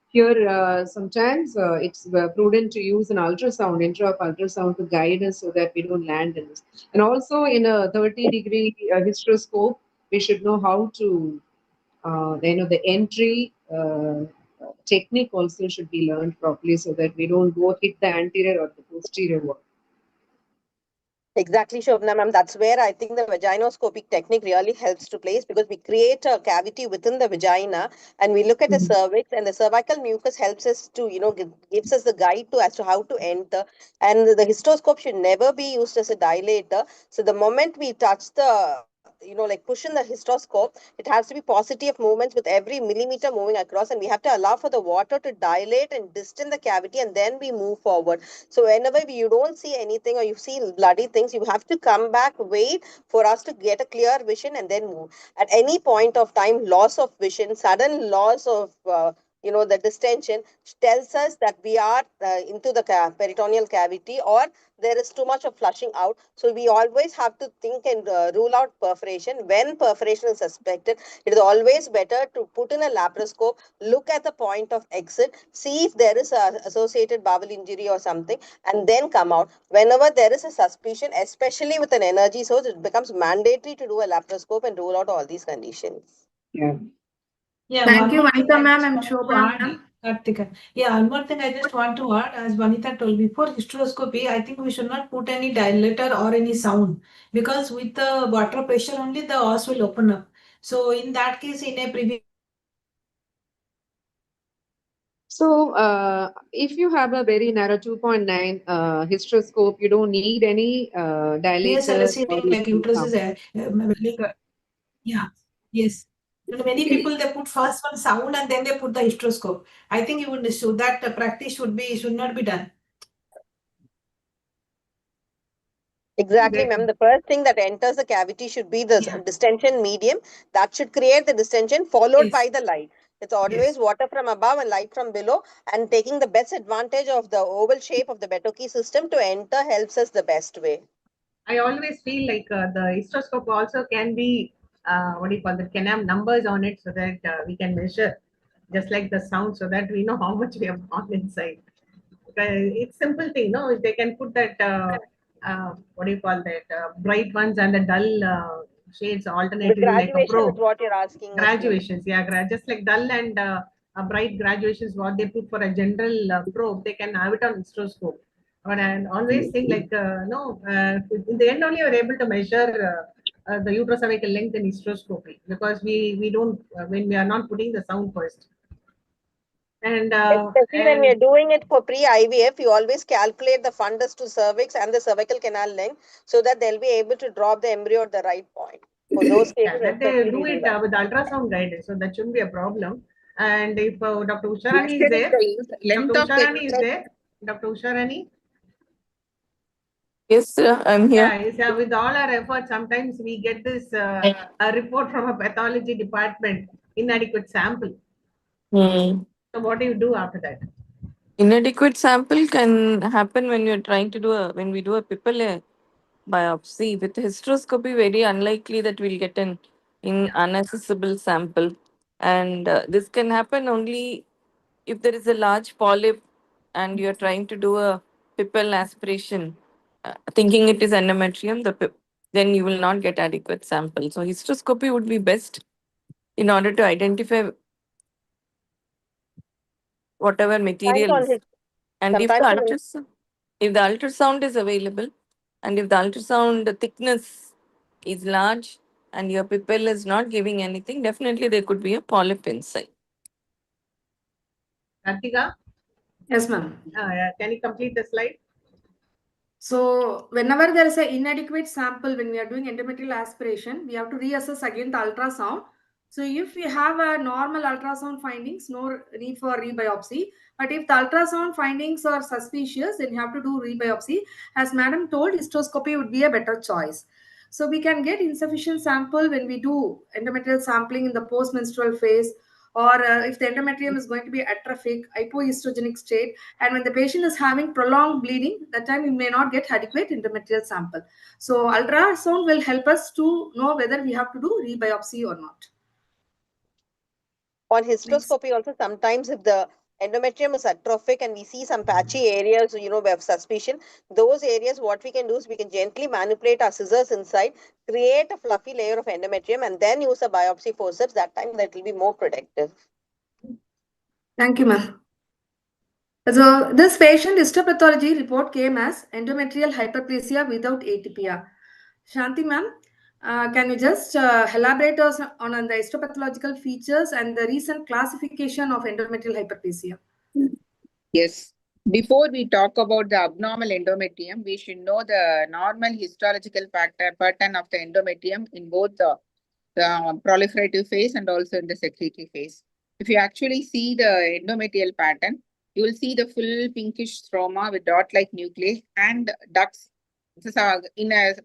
Here, sometimes it's prudent to use an ultrasound, intra ultrasound to guide us so that we don't land in this. And also in a 30-degree hysteroscope, we should know how to, the entry technique also should be learned properly so that we don't go hit the anterior or the posterior wall. Exactly, Shobna ma'am. That's where I think the vaginoscopic technique really helps to place, because we create a cavity within the vagina and we look at the cervix, and the cervical mucus helps us to, gives us the guide to as to how to enter. And the histoscope should never be used as a dilator. So the moment we touch the, like push in the histoscope, it has to be positive movements with every millimeter moving across, and we have to allow for the water to dilate and distend the cavity, and then we move forward. So whenever you don't see anything or you see bloody things, you have to come back, wait for us to get a clear vision, and then move. At any point of time, loss of vision, sudden loss of the distension tells us that we are into the peritoneal cavity, or there is too much of flushing out. So we always have to think and rule out perforation. When perforation is suspected, it is always better to put in a laparoscope, look at the point of exit, see if there is a associated bowel injury or something, and then come out. Whenever there is a suspicion, especially with an energy source, it becomes mandatory to do a laparoscope and rule out all these conditions. Yeah. Yeah, Thank one you, more thing Vanitha I ma'am just and want to Shobha add, ma'am. Kartika. Yeah, one more thing I just want to add, as Vanitha told before hysteroscopy, I think we should not put any dilator or any sound, because with the water pressure only the os will open up. So in that case, in a previous So, if you have a very narrow 2.9 hysteroscope, you don't need any dilator or receiving like even uterus sound. is yeah, yes. And many people they put first one sound and then they put the hysteroscope. I think you would show that practice should not be done. Exactly, ma'am. The first thing that enters the cavity should be the Yeah. distension medium. That should create the distension, followed by Yes. the light. It's Yes. always water from above and light from below, and taking the best advantage of the oval shape of the Betoki system to enter helps us the best way. I always feel like the histoscope also can be, what do you call that, can have numbers on it so that we can measure, just like the sound, so that we know how much we have gone inside. It's simple thing, no? If they can put that, what do you call that, bright ones and the dull shades The alternatively, like a graduation is probe. what you're asking us, no? Graduations, yeah, just like dull and bright graduations, what they put for a general probe, they can have it on histoscope. But I always think like, no, in the end only we're able to measure the uterocervical length in hysteroscopy, because we don't, when we are not putting the sound first. Especially when we are And doing it for pre-IVF, you always calculate the fundus to cervix and the cervical canal length, so that they'll be able to drop the embryo at the right point. For those yeah, cases, that they especially do we do it that. with ultrasound guidance, so that shouldn't be a problem. And if Dr. Usharani is Measuring there, the Dr. length of the Usharani is uterus. there, Dr. Usharani. Yes, sir, I'm here. Yeah, yes, yeah, with all our efforts, sometimes we get this a report from a pathology department, inadequate sample. Hmm. So what do you do after that? Inadequate sample can happen when you're trying to do when we do a pipple biopsy. With hysteroscopy, very unlikely that we'll get an inaccessible sample. And this can happen only if there is a large polyp and you're trying to do a pipple aspiration, thinking it is endometrium, then you will not get adequate sample. So hysteroscopy would be best in order to identify whatever Sometimes on materials. his, And sometimes on if the ultrasound is available, and if the ultrasound thickness is large and your pupil is not giving anything, definitely there could be a polyp inside. Kartika, Yes, ma'am. yeah, can you complete the slide? So whenever there is an inadequate sample, when we are doing endometrial aspiration, we have to reassess again the ultrasound. So if we have a normal ultrasound findings, no need for rebiopsy. But if the ultrasound findings are suspicious, then you have to do rebiopsy. As madam told, histoscopy would be a better choice. So we can get insufficient sample when we do endometrial sampling in the post-menstrual phase, or if the endometrium is going to be atrophic, hypoestrogenic state, and when the patient is having prolonged bleeding, that time we may not get adequate endometrial sample. So ultrasound will help us to know whether we have to do rebiopsy or not. on Next. hysteroscopy also, sometimes if the endometrium is atrophic and we see some patchy areas, we have suspicion, those areas, what we can do is we can gently manipulate our scissors inside, create a fluffy layer of endometrium, and then use a biopsy forceps. That time that will be more protective. Thank you, ma'am. So this patient histopathology report came as endometrial hyperplasia without atypia. Shanti ma'am, can you just elaborate us on the histopathological features and the recent classification of endometrial hyperplasia? Yes. Before we talk about the abnormal endometrium, we should know the normal histological pattern of the endometrium in both the proliferative phase and also in the secretory phase. If you actually see the endometrial pattern, you will see the full pinkish stroma with dot-like nuclei and ducts. This is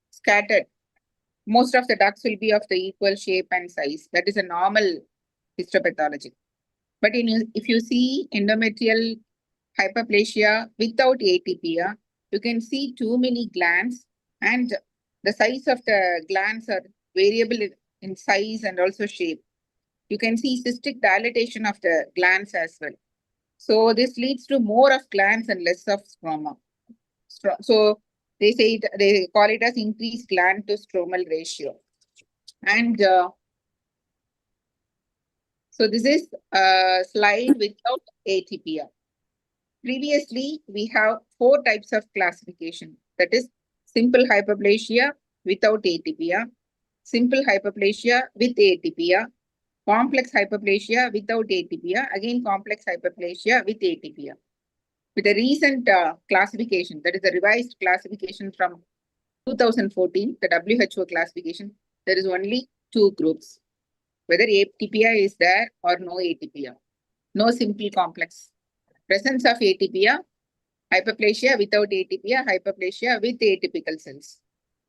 scattered. Most of the ducts will be of the equal shape and size. That is a normal histopathology. But if you see endometrial hyperplasia without atypia, you can see too many glands, and the size of the glands are variable in size and also shape. You can see cystic dilatation of the glands as well. So this leads to more of glands and less of stroma. So they call it as increased gland to stromal ratio. And so this is a slide without atypia. Previously, we have 4 types of classification. That is simple hyperplasia without atypia, simple hyperplasia with atypia, complex hyperplasia without atypia, again complex hyperplasia with atypia. With the recent classification, that is the revised classification from 2014, the WHO classification, there is only 2 groups, whether atypia is there or no atypia. No simple complex. Presence of atypia, hyperplasia without atypia, hyperplasia with atypical cells.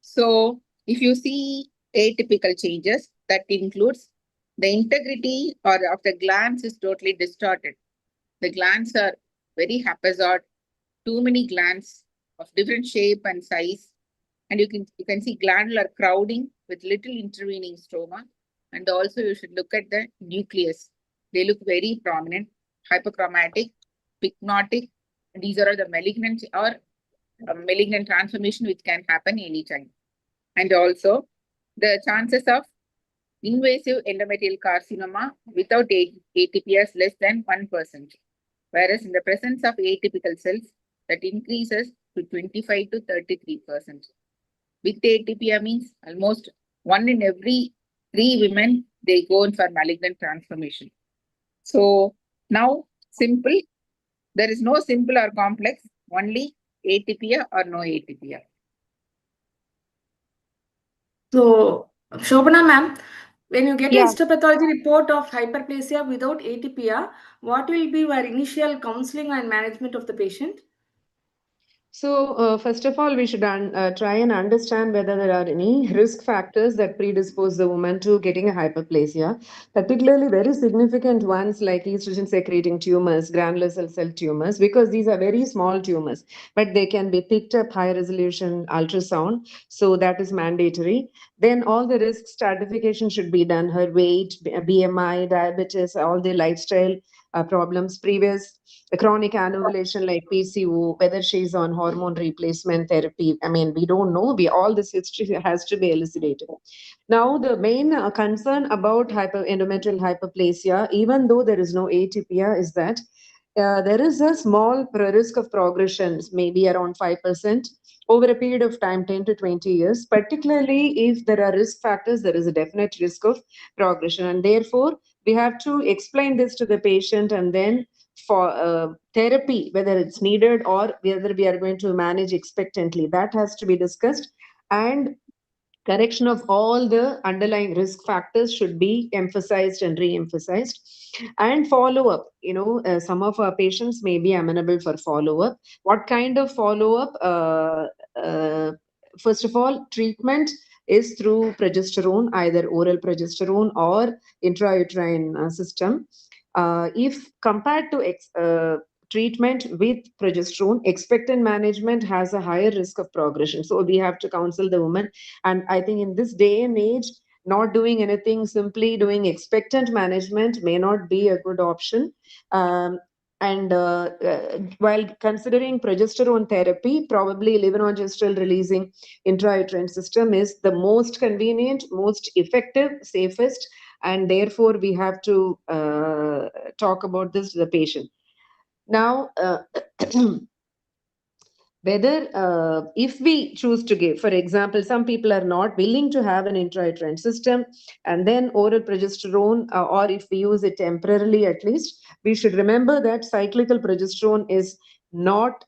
So if you see atypical changes, that includes the integrity of the glands is totally distorted. The glands are very haphazard, too many glands of different shape and size. And you can see glandular crowding with little intervening stroma. And also you should look at the nucleus. They look very prominent, hyperchromatic, pycnotic. These are the malignant or malignant transformation which can happen anytime. And also the chances of invasive endometrial carcinoma without atypia is less than 1%. Whereas in the presence of atypical cells, that increases to 25 to 33%. With atypia means almost 1 in every 3 women, they go in for malignant transformation. So now simple, there is no simple or complex, only atypia or no atypia. So, Shobana ma'am, when you get a Yeah. histopathology report of hyperplasia without atypia, what will be your initial counseling and management of the patient? So, first of all, we should try and understand whether there are any risk factors that predispose the woman to getting a hyperplasia, particularly very significant ones like estrogen secreting tumors, granular cell tumors, because these are very small tumors, but they can be picked up high resolution ultrasound. So, that is mandatory. Then, all the risk stratification should be done, her weight, BMI, diabetes, all the lifestyle problems, previous chronic anovulation like PCO, whether she's on hormone replacement therapy. I mean, we don't know. All this history has to be elucidated. Now, the main concern about endometrial hyperplasia, even though there is no atypia, is that there is a small risk of progression, maybe around 5% over a period of time, 10 to 20 years. Particularly if there are risk factors, there is a definite risk of progression. And therefore, we have to explain this to the patient, and then for therapy, whether it's needed or whether we are going to manage expectantly, that has to be discussed. And correction of all the underlying risk factors should be emphasized and re-emphasized. And follow up, some of our patients may be amenable for follow up. What kind of follow up? First of all, treatment is through progesterone, either oral progesterone or intrauterine system. If compared to treatment with progesterone, expectant management has a higher risk of progression. So we have to counsel the woman. And I think in this day and age, not doing anything, simply doing expectant management may not be a good option. And while considering progesterone therapy, probably levonorgestrel releasing intrauterine system is the most convenient, most effective, safest, and therefore we have to talk about this to the patient. Now, whether if we choose to give, for example, some people are not willing to have an intrauterine system, and then oral progesterone, or if we use it temporarily at least, we should remember that cyclical progesterone is not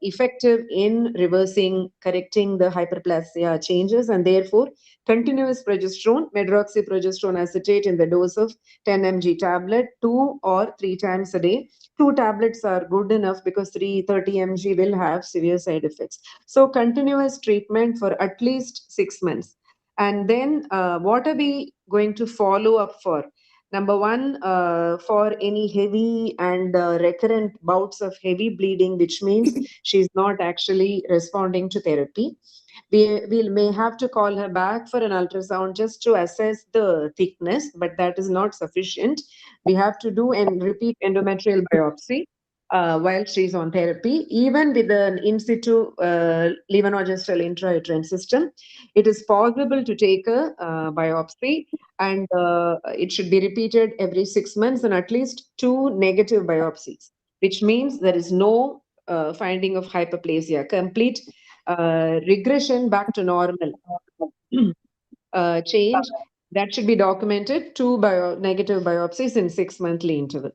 effective in reversing, correcting the hyperplasia changes, and therefore continuous progesterone, medroxyprogesterone acetate in the dose of 10 mg tablet 2 or 3 times a day. 2 tablets are good enough because 330 mg will have severe side effects. So continuous treatment for at least 6 months. And then what are we going to follow up for? Number one, for any heavy and recurrent bouts of heavy bleeding, which means she's not actually responding to therapy. We may have to call her back for an ultrasound just to assess the thickness, but that is not sufficient. We have to do and repeat endometrial biopsy while she's on therapy. Even with an in situ levonorgestrel intrauterine system, it is possible to take a biopsy, and it should be repeated every 6 months and at least 2 negative biopsies, which means there is no finding of hyperplasia, complete regression back to normal change that should be documented, 2 negative biopsies in 6 monthly interval.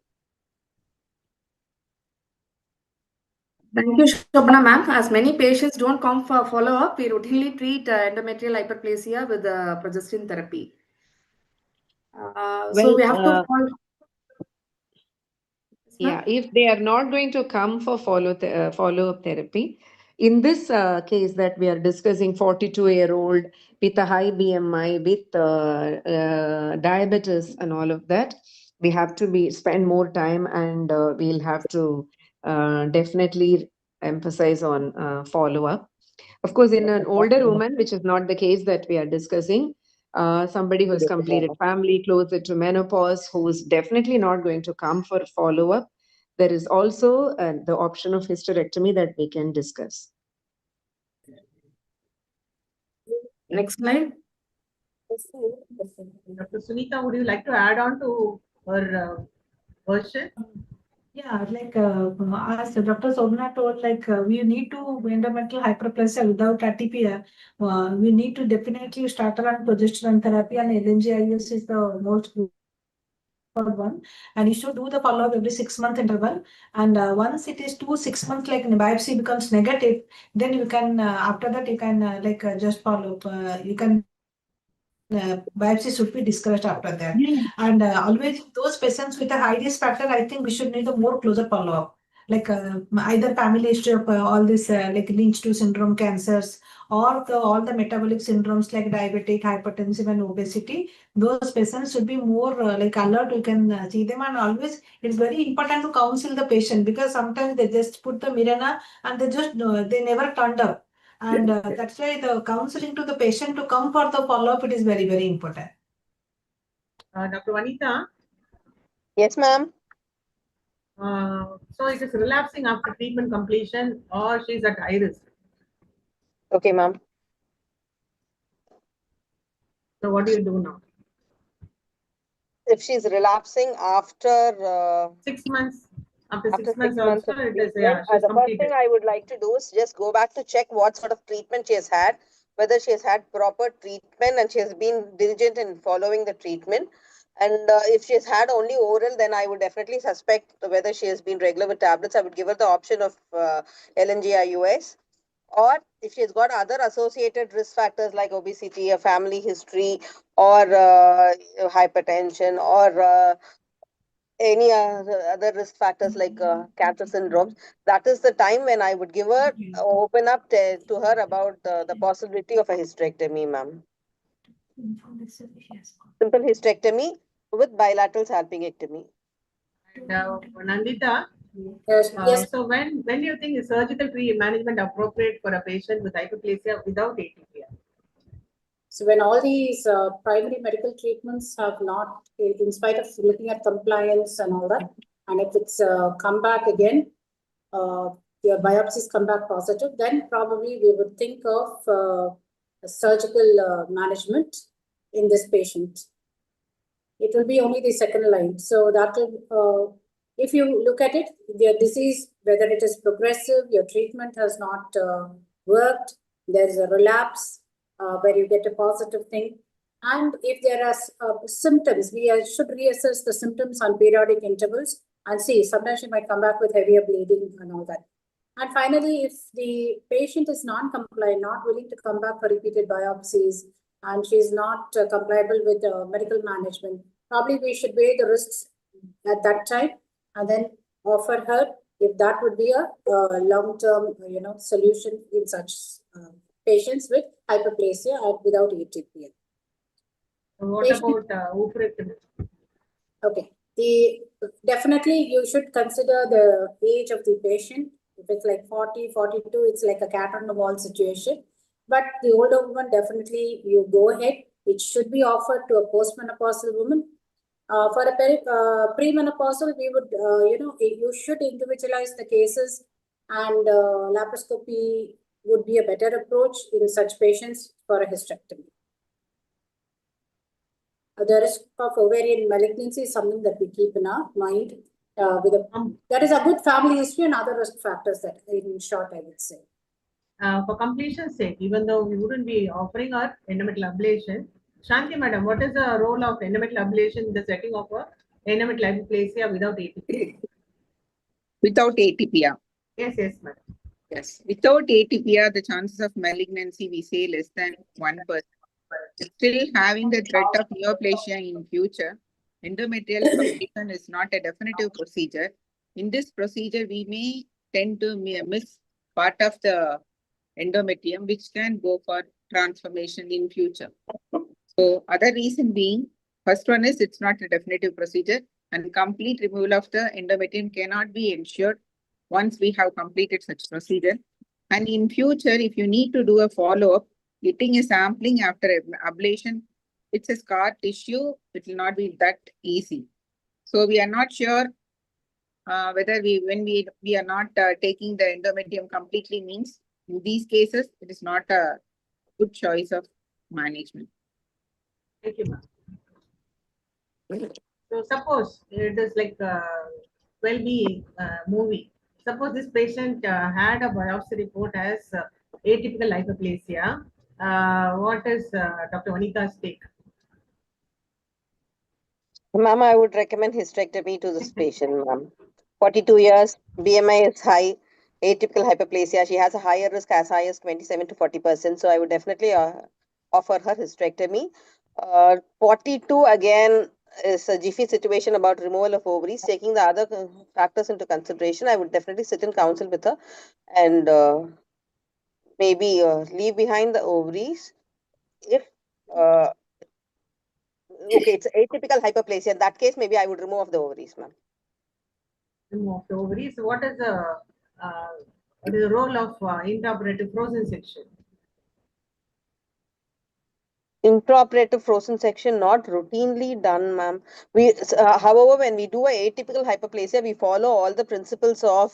Thank you, Shobana ma'am. As many patients don't come for follow-up, we routinely treat endometrial hyperplasia with progestin therapy. So Well, we have to follow. yeah, if they are not going to come for follow-up therapy, in this case that we are discussing, 42-year-old with a high BMI, with diabetes and all of that, we have to spend more time, and we'll have to definitely emphasize on follow-up. Of course, in an older woman, which is not the case that we are discussing, somebody who has completed family, closer to menopause, who is definitely not going to come for follow-up, there is also the option of hysterectomy that we can discuss. Next slide. Dr. Sunita, would you like to add on to her version? Yeah, like as Dr. Sobna told, like we need to endometrial hyperplasia without atypia. We need to definitely start on progesterone therapy, and LNG-IUS is the most one, and you should do the follow-up every 6-month interval. And once it is 6 months, like biopsy becomes negative, then you can after that you can just follow up. You can biopsy should be discouraged after that. And always those patients with a high risk factor, I think we should need a more closer follow-up. Like either family history of all this like Lynch 2 syndrome cancers, or all the metabolic syndromes like diabetic, hypertensive, and obesity. Those patients should be more like alert. You can see them, and always it's very important to counsel the patient, because sometimes they just put the Mirena and they never turned up. And that's why the counseling to the patient to come for the follow-up, it is very, very important. Dr. Vanita? Yes, ma'am. So it is relapsing after treatment completion, or she's at high risk. Okay, ma'am. So what do you do now? If she's relapsing after 6 months, after 6 6 months months also, of it is, treatment, she's the first completed. thing I would like to do is just go back to check what sort of treatment she has had, whether she has had proper treatment and she has been diligent in following the treatment. And if she has had only oral, then I would definitely suspect whether she has been regular with tablets. I would give her the option of LNG-IUS. Or if she's got other associated risk factors like obesity, a family history, or hypertension, or any other risk factors like cancer syndromes, that is the time when I would give her, open up to her about the possibility of a hysterectomy, ma'am. Simple hysterectomy with bilateral salpingectomy. And Nandita, Yes. so when do you think is surgical management appropriate for a patient with hyperplasia without atypia? So when all these primary medical treatments have not, in spite of looking at compliance and all that, and if it's come back again, your biopsies come back positive, then probably we would think of a surgical management in this patient. It will be only the second line. So that will If you look at it, your disease, whether it is progressive, your treatment has not worked, there is a relapse where you get a positive thing. And if there are symptoms, we should reassess the symptoms on periodic intervals and see. Sometimes she might come back with heavier bleeding and all that. And finally, if the patient is non-compliant, not willing to come back for repeated biopsies, and she's not compliable with medical management, probably we should weigh the risks at that time and then offer help if that would be a long-term, solution in such patients with hyperplasia without atypia. What about oophorectomy? Okay. Definitely you should consider the age of the patient. If it's like 40, 42, it's like a cat on the wall situation. But the older woman, definitely you go ahead. It should be offered to a postmenopausal woman. For a premenopausal, we would, you should individualize the cases, and laparoscopy would be a better approach in such patients for a hysterectomy. The risk of ovarian malignancy is something that we keep in our mind. There is a good family history and other risk factors that, in short, I would say. For completion's sake, even though we wouldn't be offering our endometrial ablation, Shanti madam, what is the role of endometrial ablation in the setting of a endometrial hyperplasia without atypia? Without atypia. Yes, madam. Yes, without atypia, the chances of malignancy we say less than 1%. Still having the threat of neoplasia in future, endometrial ablation is not a definitive procedure. In this procedure, we may tend to miss part of the endometrium, which can go for transformation in future. So other reason being, first one is it's not a definitive procedure, and complete removal of the endometrium cannot be ensured once we have completed such procedure. And in future, if you need to do a follow-up, getting a sampling after ablation, it's a scar tissue, it will not be that easy. So we are not sure whether when we are not taking the endometrium completely means in these cases, it is not a good choice of management. Thank you, ma'am. So suppose it is like a 12B movie. Suppose this patient had a biopsy report as atypical hyperplasia. What is Dr. Vanita's take? Ma'am, I would recommend hysterectomy to this patient, ma'am. 42 years, BMI is high, atypical hyperplasia. She has a higher risk as high as 27 to 40%. So I would definitely offer her hysterectomy. 42 again is a jiffy situation about removal of ovaries. Taking the other factors into consideration, I would definitely sit in counsel with her and maybe leave behind the ovaries. If okay, it's atypical hyperplasia. In that case, maybe I would remove the ovaries, ma'am. Remove the ovaries. What is the role of intraoperative frozen section? Intraoperative frozen section not routinely done, ma'am. However, when we do a atypical hyperplasia, we follow all the principles of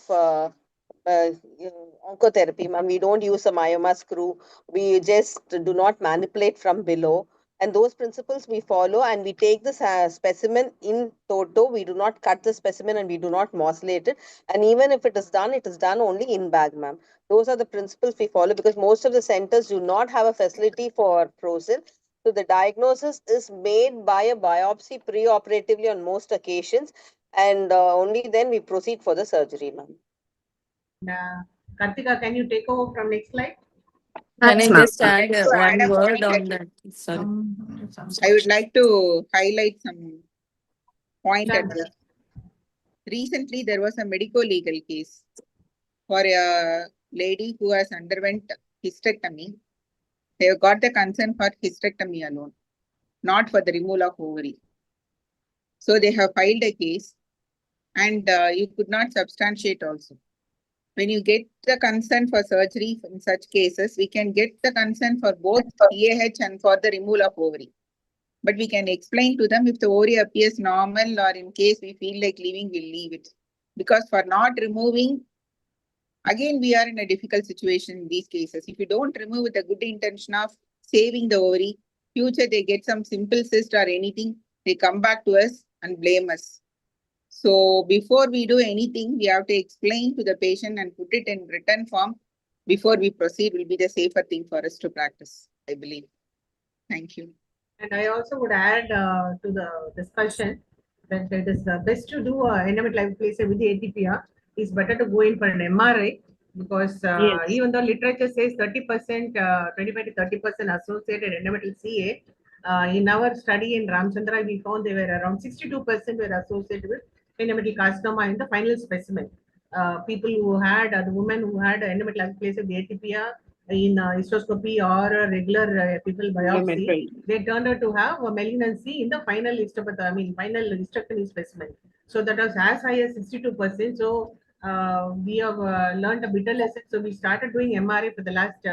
oncotherapy, ma'am. We don't use a myoma screw. We just do not manipulate from below. And those principles we follow, and we take the specimen in toto. We do not cut the specimen and we do not morcellate it. And even if it is done only in bag, ma'am. Those are the principles we follow because most of the centers do not have a facility for frozen. So the diagnosis is made by a biopsy pre-operatively on most occasions, and only then we proceed for the surgery, ma'am. Kartika, can you take over from next slide? Can I just add add one a word point on at that? Sorry. I would like to highlight some point at this. Recently, there was a medico-legal case for a lady who has underwent hysterectomy. They have got the consent for hysterectomy alone, not for the removal of ovary. So they have filed a case, and you could not substantiate also. When you get the consent for surgery in such cases, we can get the consent for both EAH and for the removal of ovary. But we can explain to them if the ovary appears normal or in case we feel like leaving, we'll leave it. Because for not removing, again, we are in a difficult situation in these cases. If you don't remove with the good intention of saving the ovary, future they get some simple cyst or anything, they come back to us and blame us. So before we do anything, we have to explain to the patient and put it in written form before we proceed will be the safer thing for us to practice, I believe. Thank you. And I also would add to the discussion that it is best to do endometrial lipase with the ATPR. It's better to go in for an MRI because even though literature says 30%, 25 to 30% associated endometrial CA, in our study in Ramchandra, we found they were around 62% were associated with endometrial carcinoma in the final specimen. People who had, the women who had endometrial lipase with the ATPR in histoscopy or regular people biopsy, they turned out to have a malignancy in the final final hysterectomy specimen. So that was as high as 62%. So we have learned a bitter lesson. So we started doing MRI for the last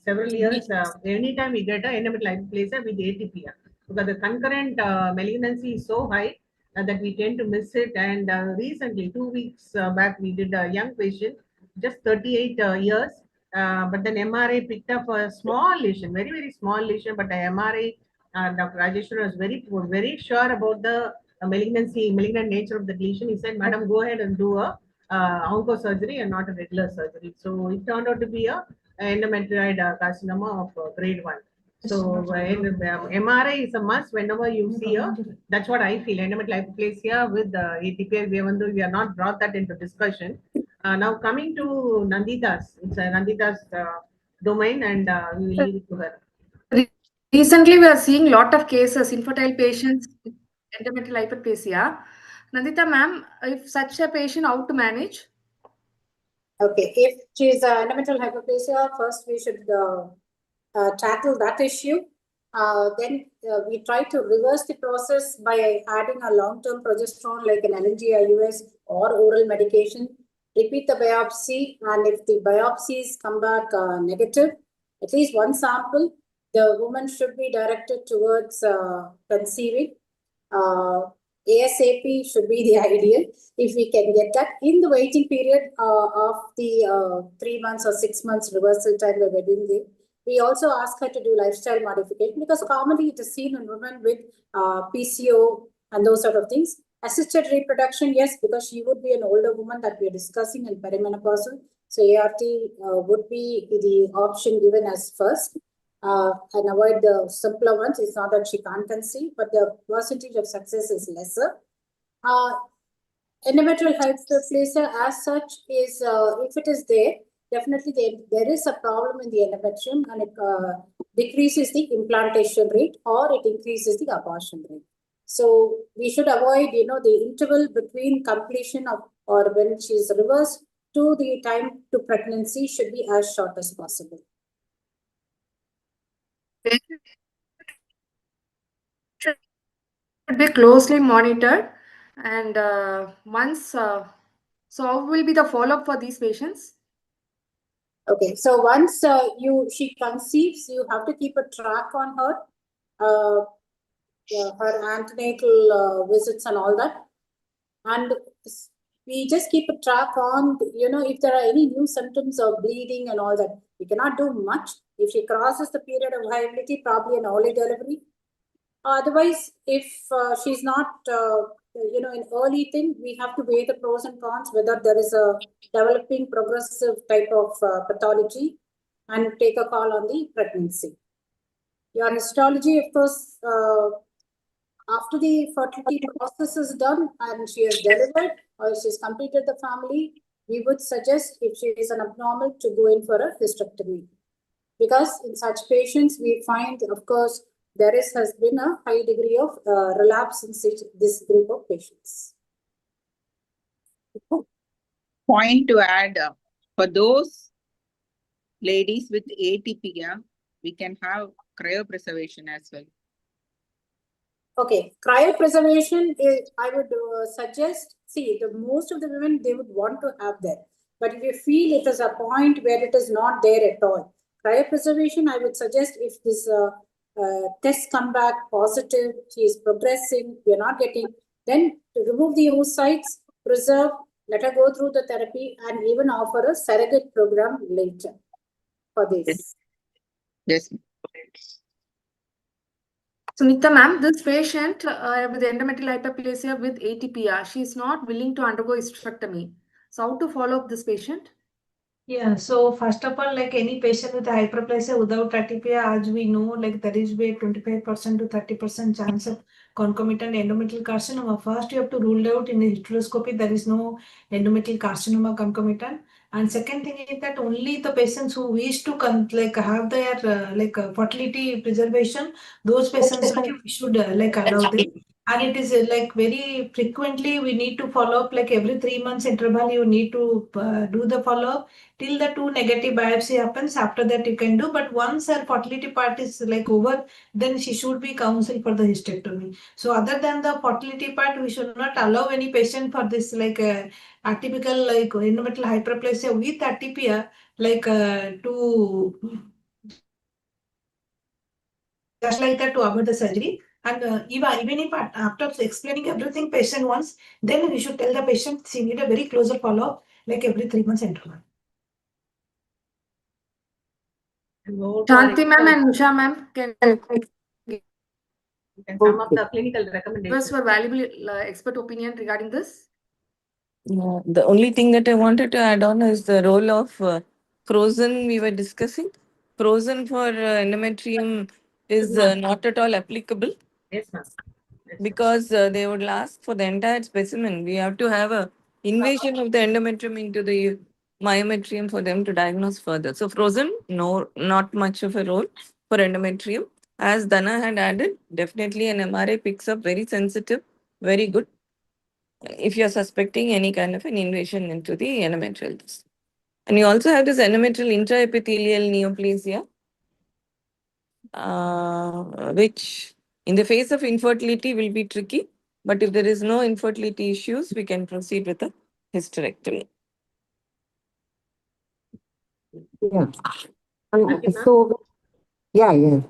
several years. Anytime we get an endometrial lipase with ATPR, because the concurrent malignancy is so high that we tend to miss it. And recently, 2 weeks back, we did a young patient, just 38 years, but then MRI picked up a small lesion, very, very small lesion. But the MRI, Dr. Rajeshwar was very sure about the malignant nature of the lesion. He said, "Madam, go ahead and do a onco surgery and not a regular surgery." So it turned out to be a endometrioid carcinoma of grade 1. So MRI is a must whenever you see a. That's what I feel. Endometrial hyperplasia with ATPI, even though we have not brought that into discussion. Now coming to Nandita's, it's Nandita's domain, and we will leave it to her. Recently, we are seeing a lot of cases, infertile patients with endometrial hyperplasia. Nandita ma'am, if such a patient, how to manage? Okay, if she is endometrial hyperplasia, first we should tackle that issue. Then we try to reverse the process by adding a long-term progesterone like an LNG-IUS or oral medication. Repeat the biopsy, and if the biopsies come back negative, at least one sample, the woman should be directed towards conceiving. ASAP should be the ideal if we can get that in the waiting period of the 3 months or 6 months reversal time we're within the. We also ask her to do lifestyle modification because commonly it is seen in women with PCO and those sort of things. Assisted reproduction, yes, because she would be an older woman that we are discussing in perimenopausal. So ART would be the option given as first. And avoid the simpler ones. It's not that she can't conceive, but the percentage of success is lesser. Endometrial hyperplasia as such is, if it is there, definitely there is a problem in the endometrium, and it decreases the implantation rate or it increases the abortion rate. So we should avoid, the interval between completion of or when she is reversed to the time to pregnancy should be as short as possible. Should be closely monitored, and once. So how will be the follow-up for these patients? Okay, so once she conceives, you have to keep a track on her, her antenatal visits and all that, and we just keep a track on, if there are any new symptoms of bleeding and all that. We cannot do much. If she crosses the period of viability, probably an early delivery. Otherwise, if she's not, in early thing, we have to weigh the pros and cons, whether there is a developing progressive type of pathology, and take a call on the pregnancy. Your histology, of course, after the fertility process is done and she has delivered or she's completed the family, we would suggest if she is an abnormal to go in for a hysterectomy. Because in such patients, we find, of course, has been a high degree of relapse in this group of patients. Point to add, for those ladies with atypia, we can have cryopreservation as well. Okay, cryopreservation is, I would suggest, most of the women, they would want to have that. But if you feel it is a point where it is not there at all, cryopreservation, I would suggest if this tests come back positive, she is progressing, we are not getting, then to remove the oocytes, preserve, let her go through the therapy, and even offer a surrogate program later for this. Yes. So, Nita ma'am, this patient with endometrial hyperplasia with ATPR, she is not willing to undergo hysterectomy. So, how to follow up this patient? Yeah, so first of all, like any patient with hyperplasia without atypia, as we know, like there is a 25% to 30% chance of concomitant endometrial carcinoma. First, you have to rule out in the hysteroscopy there is no endometrial carcinoma concomitant. And second thing is that only the patients who wish to like have their fertility preservation, those patients only we should like allow them. And it is like very frequently we need to follow up, like every 3 months interval you need to do the follow up till the two negative biopsy happens. After that you can do, but once her fertility part is like over, then she should be counseled for the hysterectomy. So other than the fertility part, we should not allow any patient for this like atypical like endometrial hyperplasia with atypia to just like that to avoid the surgery. And even if after explaining everything patient once, then we should tell the patient she need a very closer follow up like every 3 months interval. Shanti ma'am and Usha ma'am can some of the clinical give us recommendations. for valuable expert opinion regarding this. Yeah, the only thing that I wanted to add on is the role of frozen we were discussing. Frozen for endometrium is not at all applicable. Yes, ma'am. Yes, because they would ask for the entire specimen. We have to have a invasion of the endometrium into the myometrium for them to diagnose further. So frozen, no, not much of a role for endometrium. As Dana had added, definitely an MRI picks up very sensitive, very good. If you're suspecting any kind of an invasion into the endometrial disc. And you also have this endometrial intraepithelial neoplasia, which in the face of infertility will be tricky. But if there is no infertility issues, we can proceed with a hysterectomy. Yeah. Thank you, ma'am. So, yeah.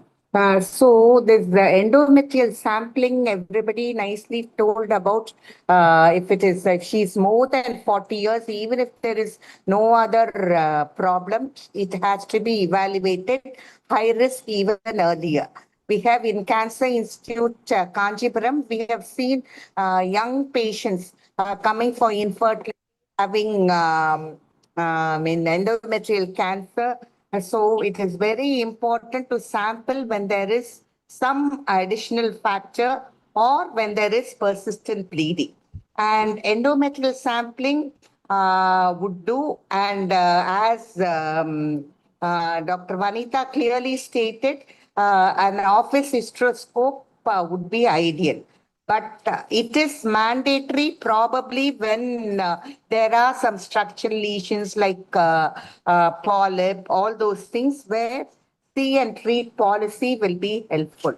So there's the endometrial sampling. Everybody nicely told about if she's more than 40 years, even if there is no other problem, it has to be evaluated high risk even earlier. We have in Cancer Institute, Kanchipuram, we have seen young patients coming for infertility, having in endometrial cancer. So it is very important to sample when there is some additional factor or when there is persistent bleeding. And endometrial sampling would do, and as Dr. Vanita clearly stated, an office hysteroscope would be ideal. But it is mandatory probably when there are some structural lesions like polyp, all those things where see and treat policy will be helpful.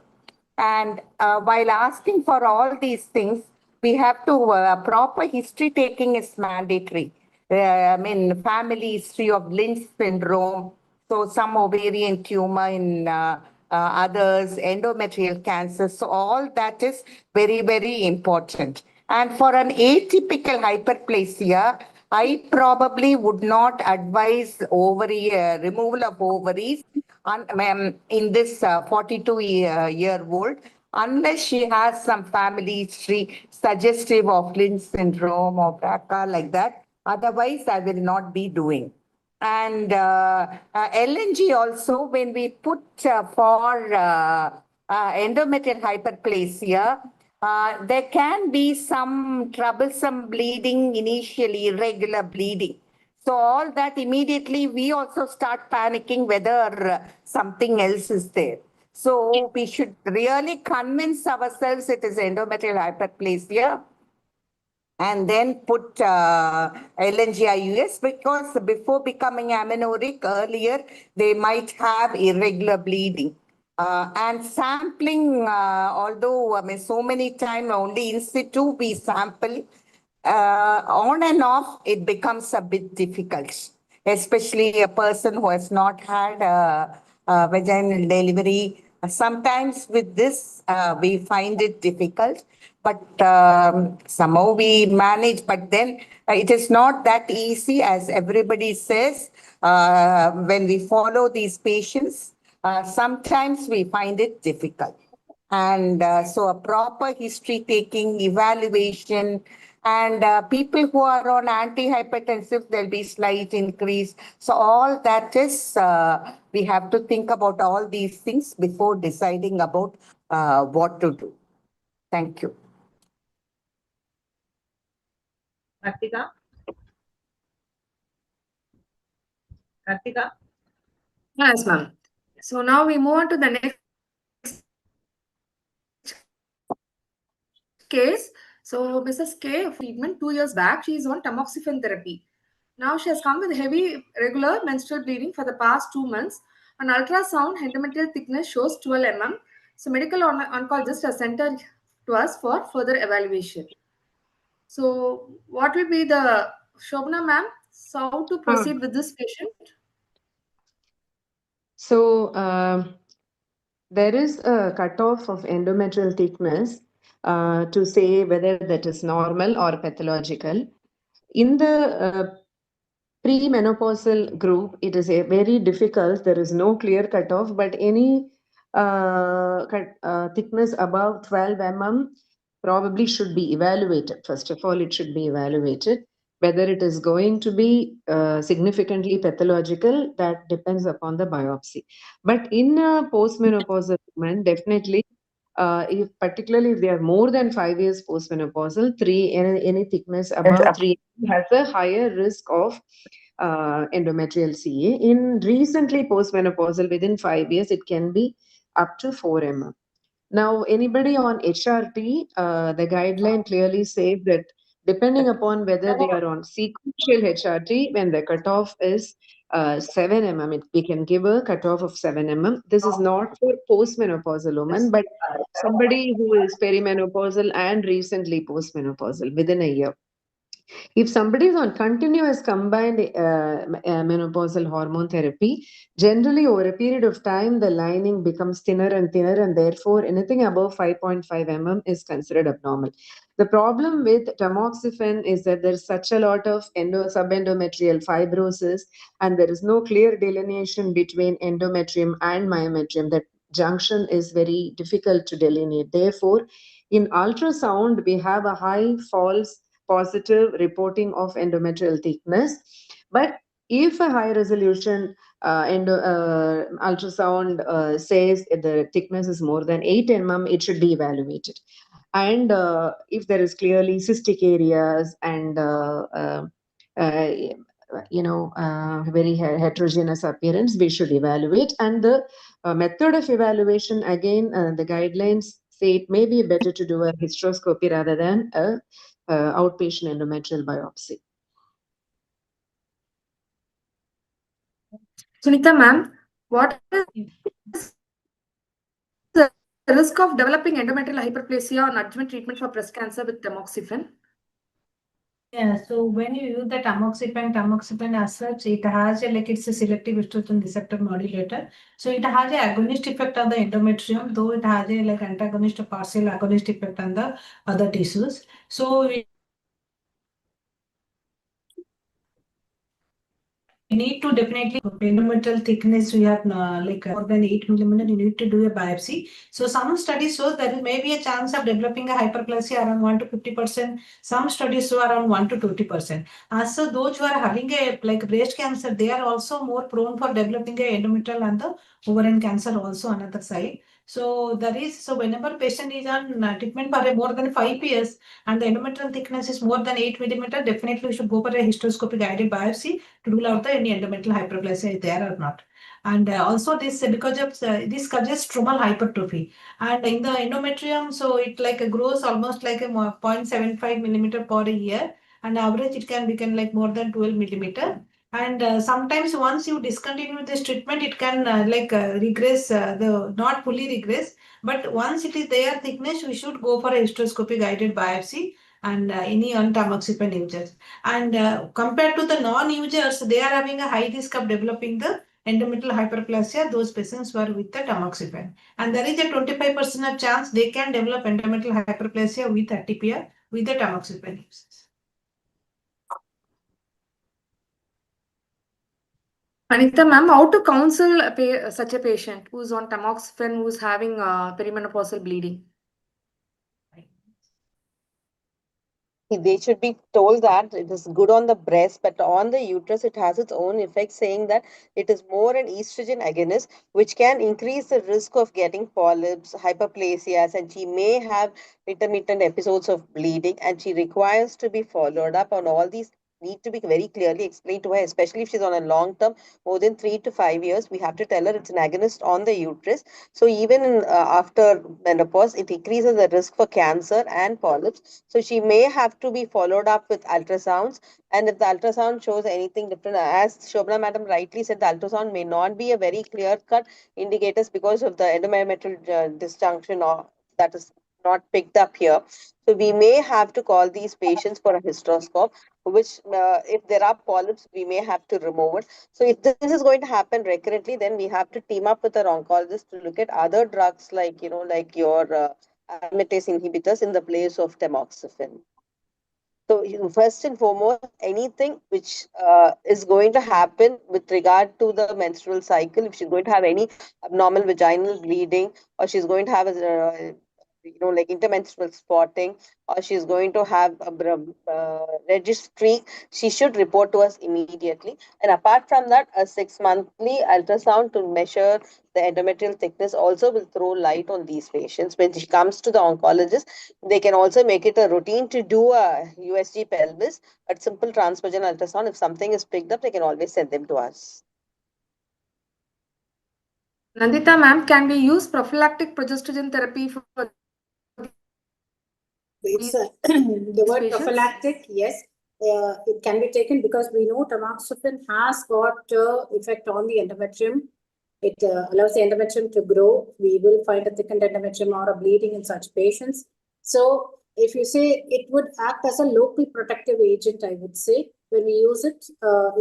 And while asking for all these things, we have to proper history taking is mandatory. Family history of Lynch syndrome, so some ovarian tumor in others, endometrial cancer. So all that is very, very important. And for an atypical hyperplasia, I probably would not advise ovary removal of ovaries in this 42-year-old unless she has some family history suggestive of Lynch syndrome or BRCA like that. Otherwise, I will not be doing. And LNG also, when we put for endometrial hyperplasia, there can be some troublesome bleeding initially, irregular bleeding. So all that immediately we also start panicking whether something else is there. So we should really convince ourselves it is endometrial hyperplasia and then put LNGIUS, because before becoming amenorrheic earlier, they might have irregular bleeding. And sampling, although so many times only in situ we sample, on and off it becomes a bit difficult, especially a person who has not had a vaginal delivery. Sometimes with this, we find it difficult, but somehow we manage. But then it is not that easy as everybody says. When we follow these patients, sometimes we find it difficult. And so a proper history taking, evaluation, and people who are on antihypertensive, there'll be slight increase. So all that is, we have to think about all these things before deciding about what to do. Thank you. Kartika? Kartika? Yes, ma'am. So now we move on to the next case. So Mrs. K, treatment 2 years back, she is on tamoxifen therapy. Now she has come with heavy regular menstrual bleeding for the past 2 months. On ultrasound, endometrial thickness shows 12 mm. So medical oncologist has sent her to us for further evaluation. So what will be the Shobna ma'am? So how to proceed with this patient? So there is a cutoff of endometrial thickness to say whether that is normal or pathological. In the premenopausal group, it is a very difficult. There is no clear cutoff, but any thickness above 12 mm probably should be evaluated. First of all, it should be evaluated. Whether it is going to be significantly pathological, that depends upon the biopsy. But in a postmenopausal woman, definitely, if particularly if they are more than 5 years postmenopausal, any thickness above 3 has a higher risk of endometrial CA. In recently postmenopausal, within 5 years, it can be up to 4 mm. Now, anybody on HRT, the guideline clearly says that depending upon whether they are on sequential HRT, when the cutoff is 7 mm, we can give a cutoff of 7 mm. This is not for postmenopausal women, but somebody who is perimenopausal and recently postmenopausal within a year. If somebody is on continuous combined menopausal hormone therapy, generally over a period of time, the lining becomes thinner and thinner, and therefore anything above 5.5 mm is considered abnormal. The problem with tamoxifen is that there's such a lot of subendometrial fibrosis, and there is no clear delineation between endometrium and myometrium. That junction is very difficult to delineate. Therefore, in ultrasound, we have a high false positive reporting of endometrial thickness. But if a high resolution ultrasound says the thickness is more than 8 mm, it should be evaluated. And if there is clearly cystic areas and very heterogeneous appearance, we should evaluate. And the method of evaluation, again, the guidelines say it may be better to do a hysteroscopy rather than a outpatient endometrial biopsy. Sunita ma'am, what is the risk of developing endometrial hyperplasia on adjuvant treatment for breast cancer with tamoxifen? Yeah, so when you use the tamoxifen as such, it has it's a selective estrogen receptor modulator. So it has an agonist effect on the endometrium, though it has a antagonist or partial agonist effect on the other tissues. So we need to definitely endometrial thickness. We have more than 8 mm. You need to do a biopsy. So some studies show there may be a chance of developing a hyperplasia around 1 to 50%. Some studies show around 1 to 20%. So those who are having a breast cancer, they are also more prone for developing a endometrial and the ovarian cancer also on other side. So whenever patient is on treatment for more than 5 years and the endometrial thickness is more than 8 mm, definitely we should go for a hysteroscopy guided biopsy to rule out any endometrial hyperplasia is there or not. And also this because of this causes stromal hypertrophy. And in the endometrium, so it grows almost like a 0.75 millimeter per year. And average it can become more than 12 millimeter. And sometimes once you discontinue this treatment, it can regress, not fully regress. But once it is there thickness, we should go for a hysteroscopy guided biopsy and any tamoxifen users. And compared to the non-users, they are having a high risk of developing the endometrial hyperplasia, those patients were with the tamoxifen. And there is a 25% of chance they can develop endometrial hyperplasia with atypia with the tamoxifen uses. Anita ma'am, how to counsel such a patient who's on tamoxifen, who's having perimenopausal bleeding? They should be told that it is good on the breast, but on the uterus, it has its own effect, saying that it is more an estrogen agonist, which can increase the risk of getting polyps, hyperplasias, and she may have intermittent episodes of bleeding, and she requires to be followed up on all these. Need to be very clearly explained to her, especially if she's on a long term, more than 3 to 5 years. We have to tell her it's an agonist on the uterus. So even after menopause, it increases the risk for cancer and polyps. So she may have to be followed up with ultrasounds. And if the ultrasound shows anything different, as Shobna madam rightly said, the ultrasound may not be a very clear cut indicators because of the endometrial disjunction or that is not picked up here. So we may have to call these patients for a hysteroscope, which if there are polyps, we may have to remove it. So if this is going to happen recurrently, then we have to team up with our oncologist to look at other drugs like, like your aromatase inhibitors in the place of tamoxifen. So first and foremost, anything which is going to happen with regard to the menstrual cycle, if she's going to have any abnormal vaginal bleeding, or she's going to have a like intermenstrual spotting, or she's going to have a reddish streak, she should report to us immediately. And apart from that, a 6 monthly ultrasound to measure the endometrial thickness also will throw light on these patients. When she comes to the oncologist, they can also make it a routine to do a USG pelvis, a simple transvaginal ultrasound. If something is picked up, they can always send them to us. Nandita ma'am, can we use prophylactic progestogen therapy for It's these the word patients? prophylactic, yes. It can be taken because we know tamoxifen has got effect on the endometrium. It allows the endometrium to grow. We will find a thickened endometrium or a bleeding in such patients. So if you say it would act as a local protective agent, I would say, when we use it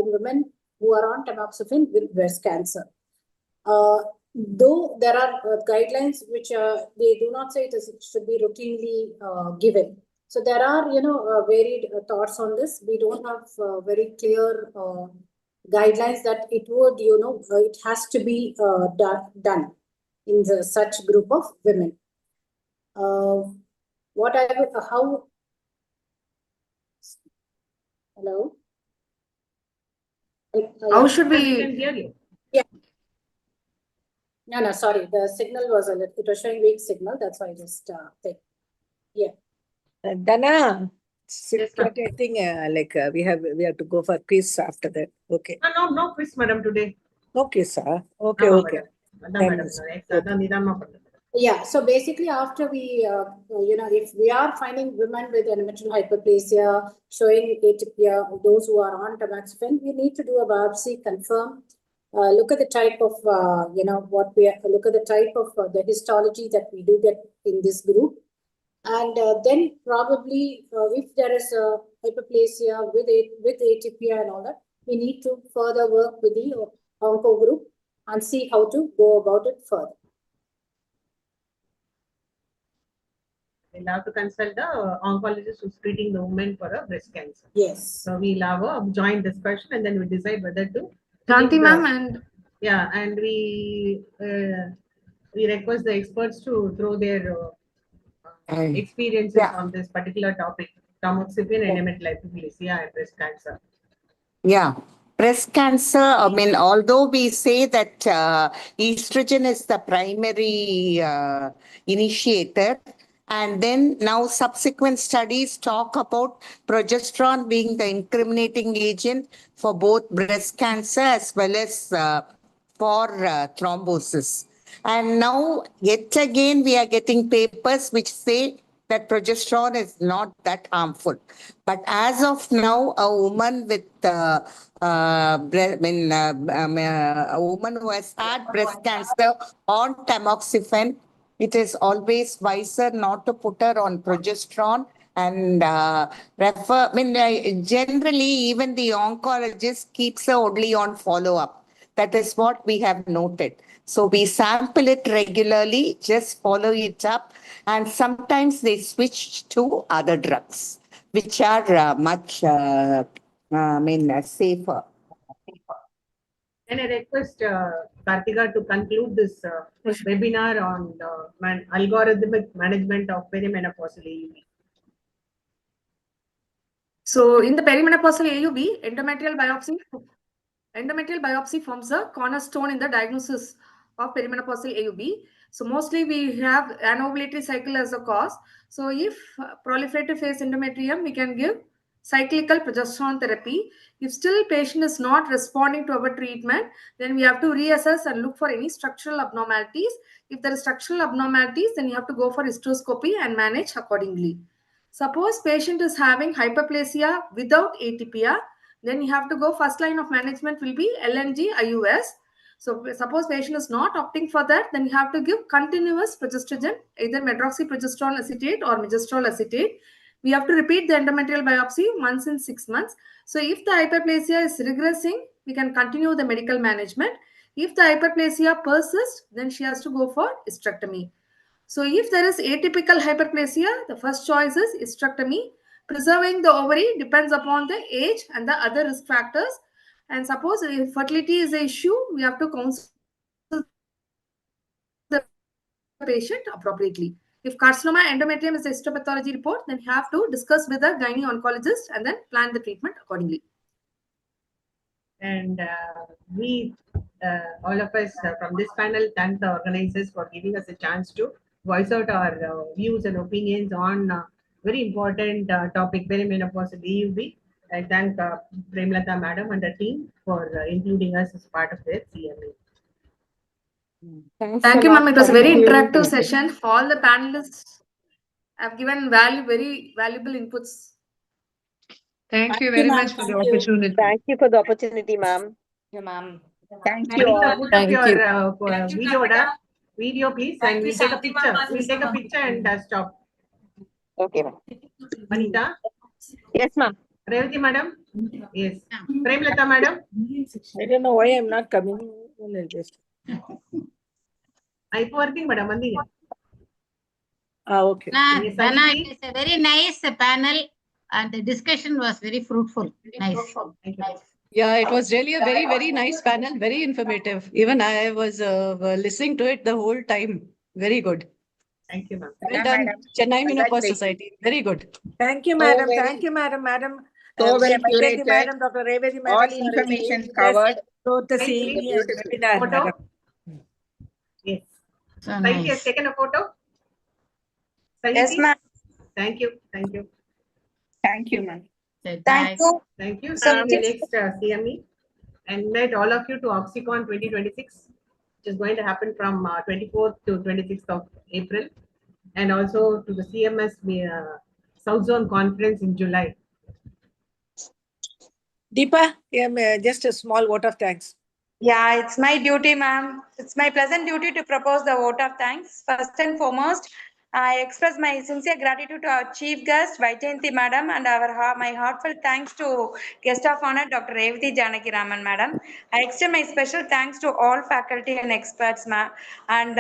in women who are on tamoxifen with breast cancer. Though there are guidelines which they do not say it should be routinely given. So there are, varied thoughts on this. We don't have very clear guidelines that it would, it has to be done in such group of women. What I would, how, hello? How should We we? can hear you. Yeah. No, sorry. The signal was it was showing weak signal. That's why I just take. Yeah. Dana, Yes, ma'am. I think we have to go for quiz after that. Okay. No quiz, madam, today. No quiz, sir. Okay, ஆமா, okay. madam. அதான் madam. அதான் நிதானமா பண்ணுங்க. Yeah, so basically after we, if we are finding women with endometrial hyperplasia, showing atypia, those who are on tamoxifen, we need to do a biopsy, confirm, look at the type of, look at the type of the histology that we do get in this group. And then probably if there is a hyperplasia with atypia and all that, we need to further work with the onco group and see how to go about it further. We'll have to consult the oncologist who's treating the woman for a breast cancer. Yes. So we'll have a joint discussion and then we decide whether to. Shanti ma'am, and yeah, and we request the experts to throw their experiences on this particular topic: tamoxifen, endometrial hyperplasia, and breast cancer. Yeah. Breast cancer, I mean, although we say that estrogen is the primary initiator, and then now subsequent studies talk about progesterone being the incriminating agent for both breast cancer as well as for thrombosis. And now, yet again, we are getting papers which say that progesterone is not that harmful. But as of now, a woman with a woman who has had breast cancer on tamoxifen, it is always wiser not to put her on progesterone and refer. Generally, even the oncologist keeps her only on follow-up. That is what we have noted. So we sample it regularly, just follow it up, and sometimes they switch to other drugs, which are much safer. Can I request Kartika to conclude this webinar on algorithmic management of perimenopausal AUB? So in the perimenopausal AUB, endometrial biopsy forms a cornerstone in the diagnosis of perimenopausal AUB. So mostly we have an ovulatory cycle as a cause. So if proliferative phase endometrium, we can give cyclical progesterone therapy. If still patient is not responding to our treatment, then we have to reassess and look for any structural abnormalities. If there is structural abnormalities, then you have to go for hysteroscopy and manage accordingly. Suppose patient is having hyperplasia without atypia, then you have to go first line of management will be LNG IUS. So suppose patient is not opting for that, then you have to give continuous progestogen, either medroxyprogesterone acetate or migestrol acetate. We have to repeat the endometrial biopsy once in 6 months. So if the hyperplasia is regressing, we can continue the medical management. If the hyperplasia persists, then she has to go for hysterectomy. So if there is atypical hyperplasia, the first choice is hysterectomy. Preserving the ovary depends upon the age and the other risk factors. And suppose if fertility is an issue, we have to counsel the patient appropriately. If carcinoma endometrium is a histopathology report, then you have to discuss with the gynae oncologist and then plan the treatment accordingly. And we, all of us from this panel, thank the organizers for giving us a chance to voice out our views and opinions on very important topic, perimenopausal AUB. I thank Premlata Madam and the team for including us as part of their CMA. Thank you, ma'am. It was a very interactive session. All the panelists have given very valuable inputs. Thank you very much for the opportunity. Thank you for the opportunity, ma'am. Thank you, ma'am. Thank you all. Put up your video, please, and we'll take a picture. We'll take a picture and stop. Okay, ma'am. Manita? Yes, ma'am. Revati madam? Yes. Premlata madam? I don't know why I'm not coming. I'm working, madam. Okay. Yes, Dana, Aditi? it is a very nice panel and the discussion was very fruitful. Nice. Thank you. Yeah, it was really a very nice panel, very informative. Even I was listening to it the whole time. Very good. Thank you, ma'am. Well done, madam. Chennai Menopause Congratulations. Society. Very good. Thank you, So madam. very- Thank you, madam. So well Thank you, curated. madam, Dr. Revati, madam. All for information this covered. So to Right, see please. Beautiful. webinar, Photo? madam. Yes. So Saiti has nice. taken a photo? Yes, Saiti? ma'am. Thank you. Thank you. Thank you, ma'am. So Thank nice. you. Thank you. So See you next CME. And invite all of you to OxyCon 2026, which is going to happen from 24th to 26th of April. And also to the CMS South Zone Conference in July. Deepa, just a small vote of thanks. Yeah, it's my duty, ma'am. It's my pleasant duty to propose the vote of thanks. First and foremost, I express my sincere gratitude to our chief guest, Vaijayanti madam, and my heartfelt thanks to guest of honor, Dr. Revati Janaki Raman madam. I extend my special thanks to all faculty and experts, ma'am, and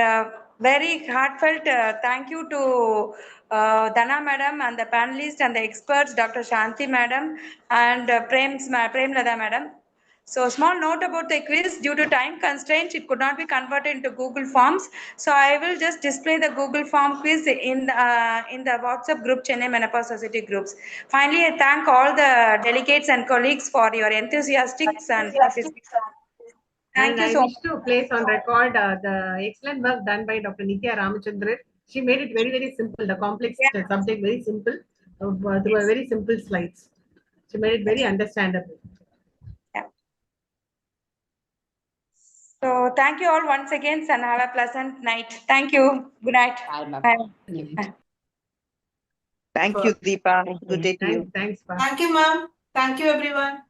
very heartfelt thank you to Dana madam and the panelists and the experts, Dr. Shanti madam and Premlata madam. So small note about the quiz, due to time constraints, it could not be converted into Google Forms. So I will just display the Google Form quiz in the WhatsApp group, Chennai Menopause Society groups. Finally, I thank all the delegates and colleagues for your enthusiastic and participation. Thank And you I so wish to place on record the excellent work done by Dr. Nitya Ramachandran. She made it very simple, the complex subject very simple, through a very simple slides. She made it very understandable. Yeah. So thank you all once again and have a pleasant night. Thank you. Good night. Bye. Thank you, Deepa. Good day to you. Thanks. Thank you, ma'am. Thank you, everyone.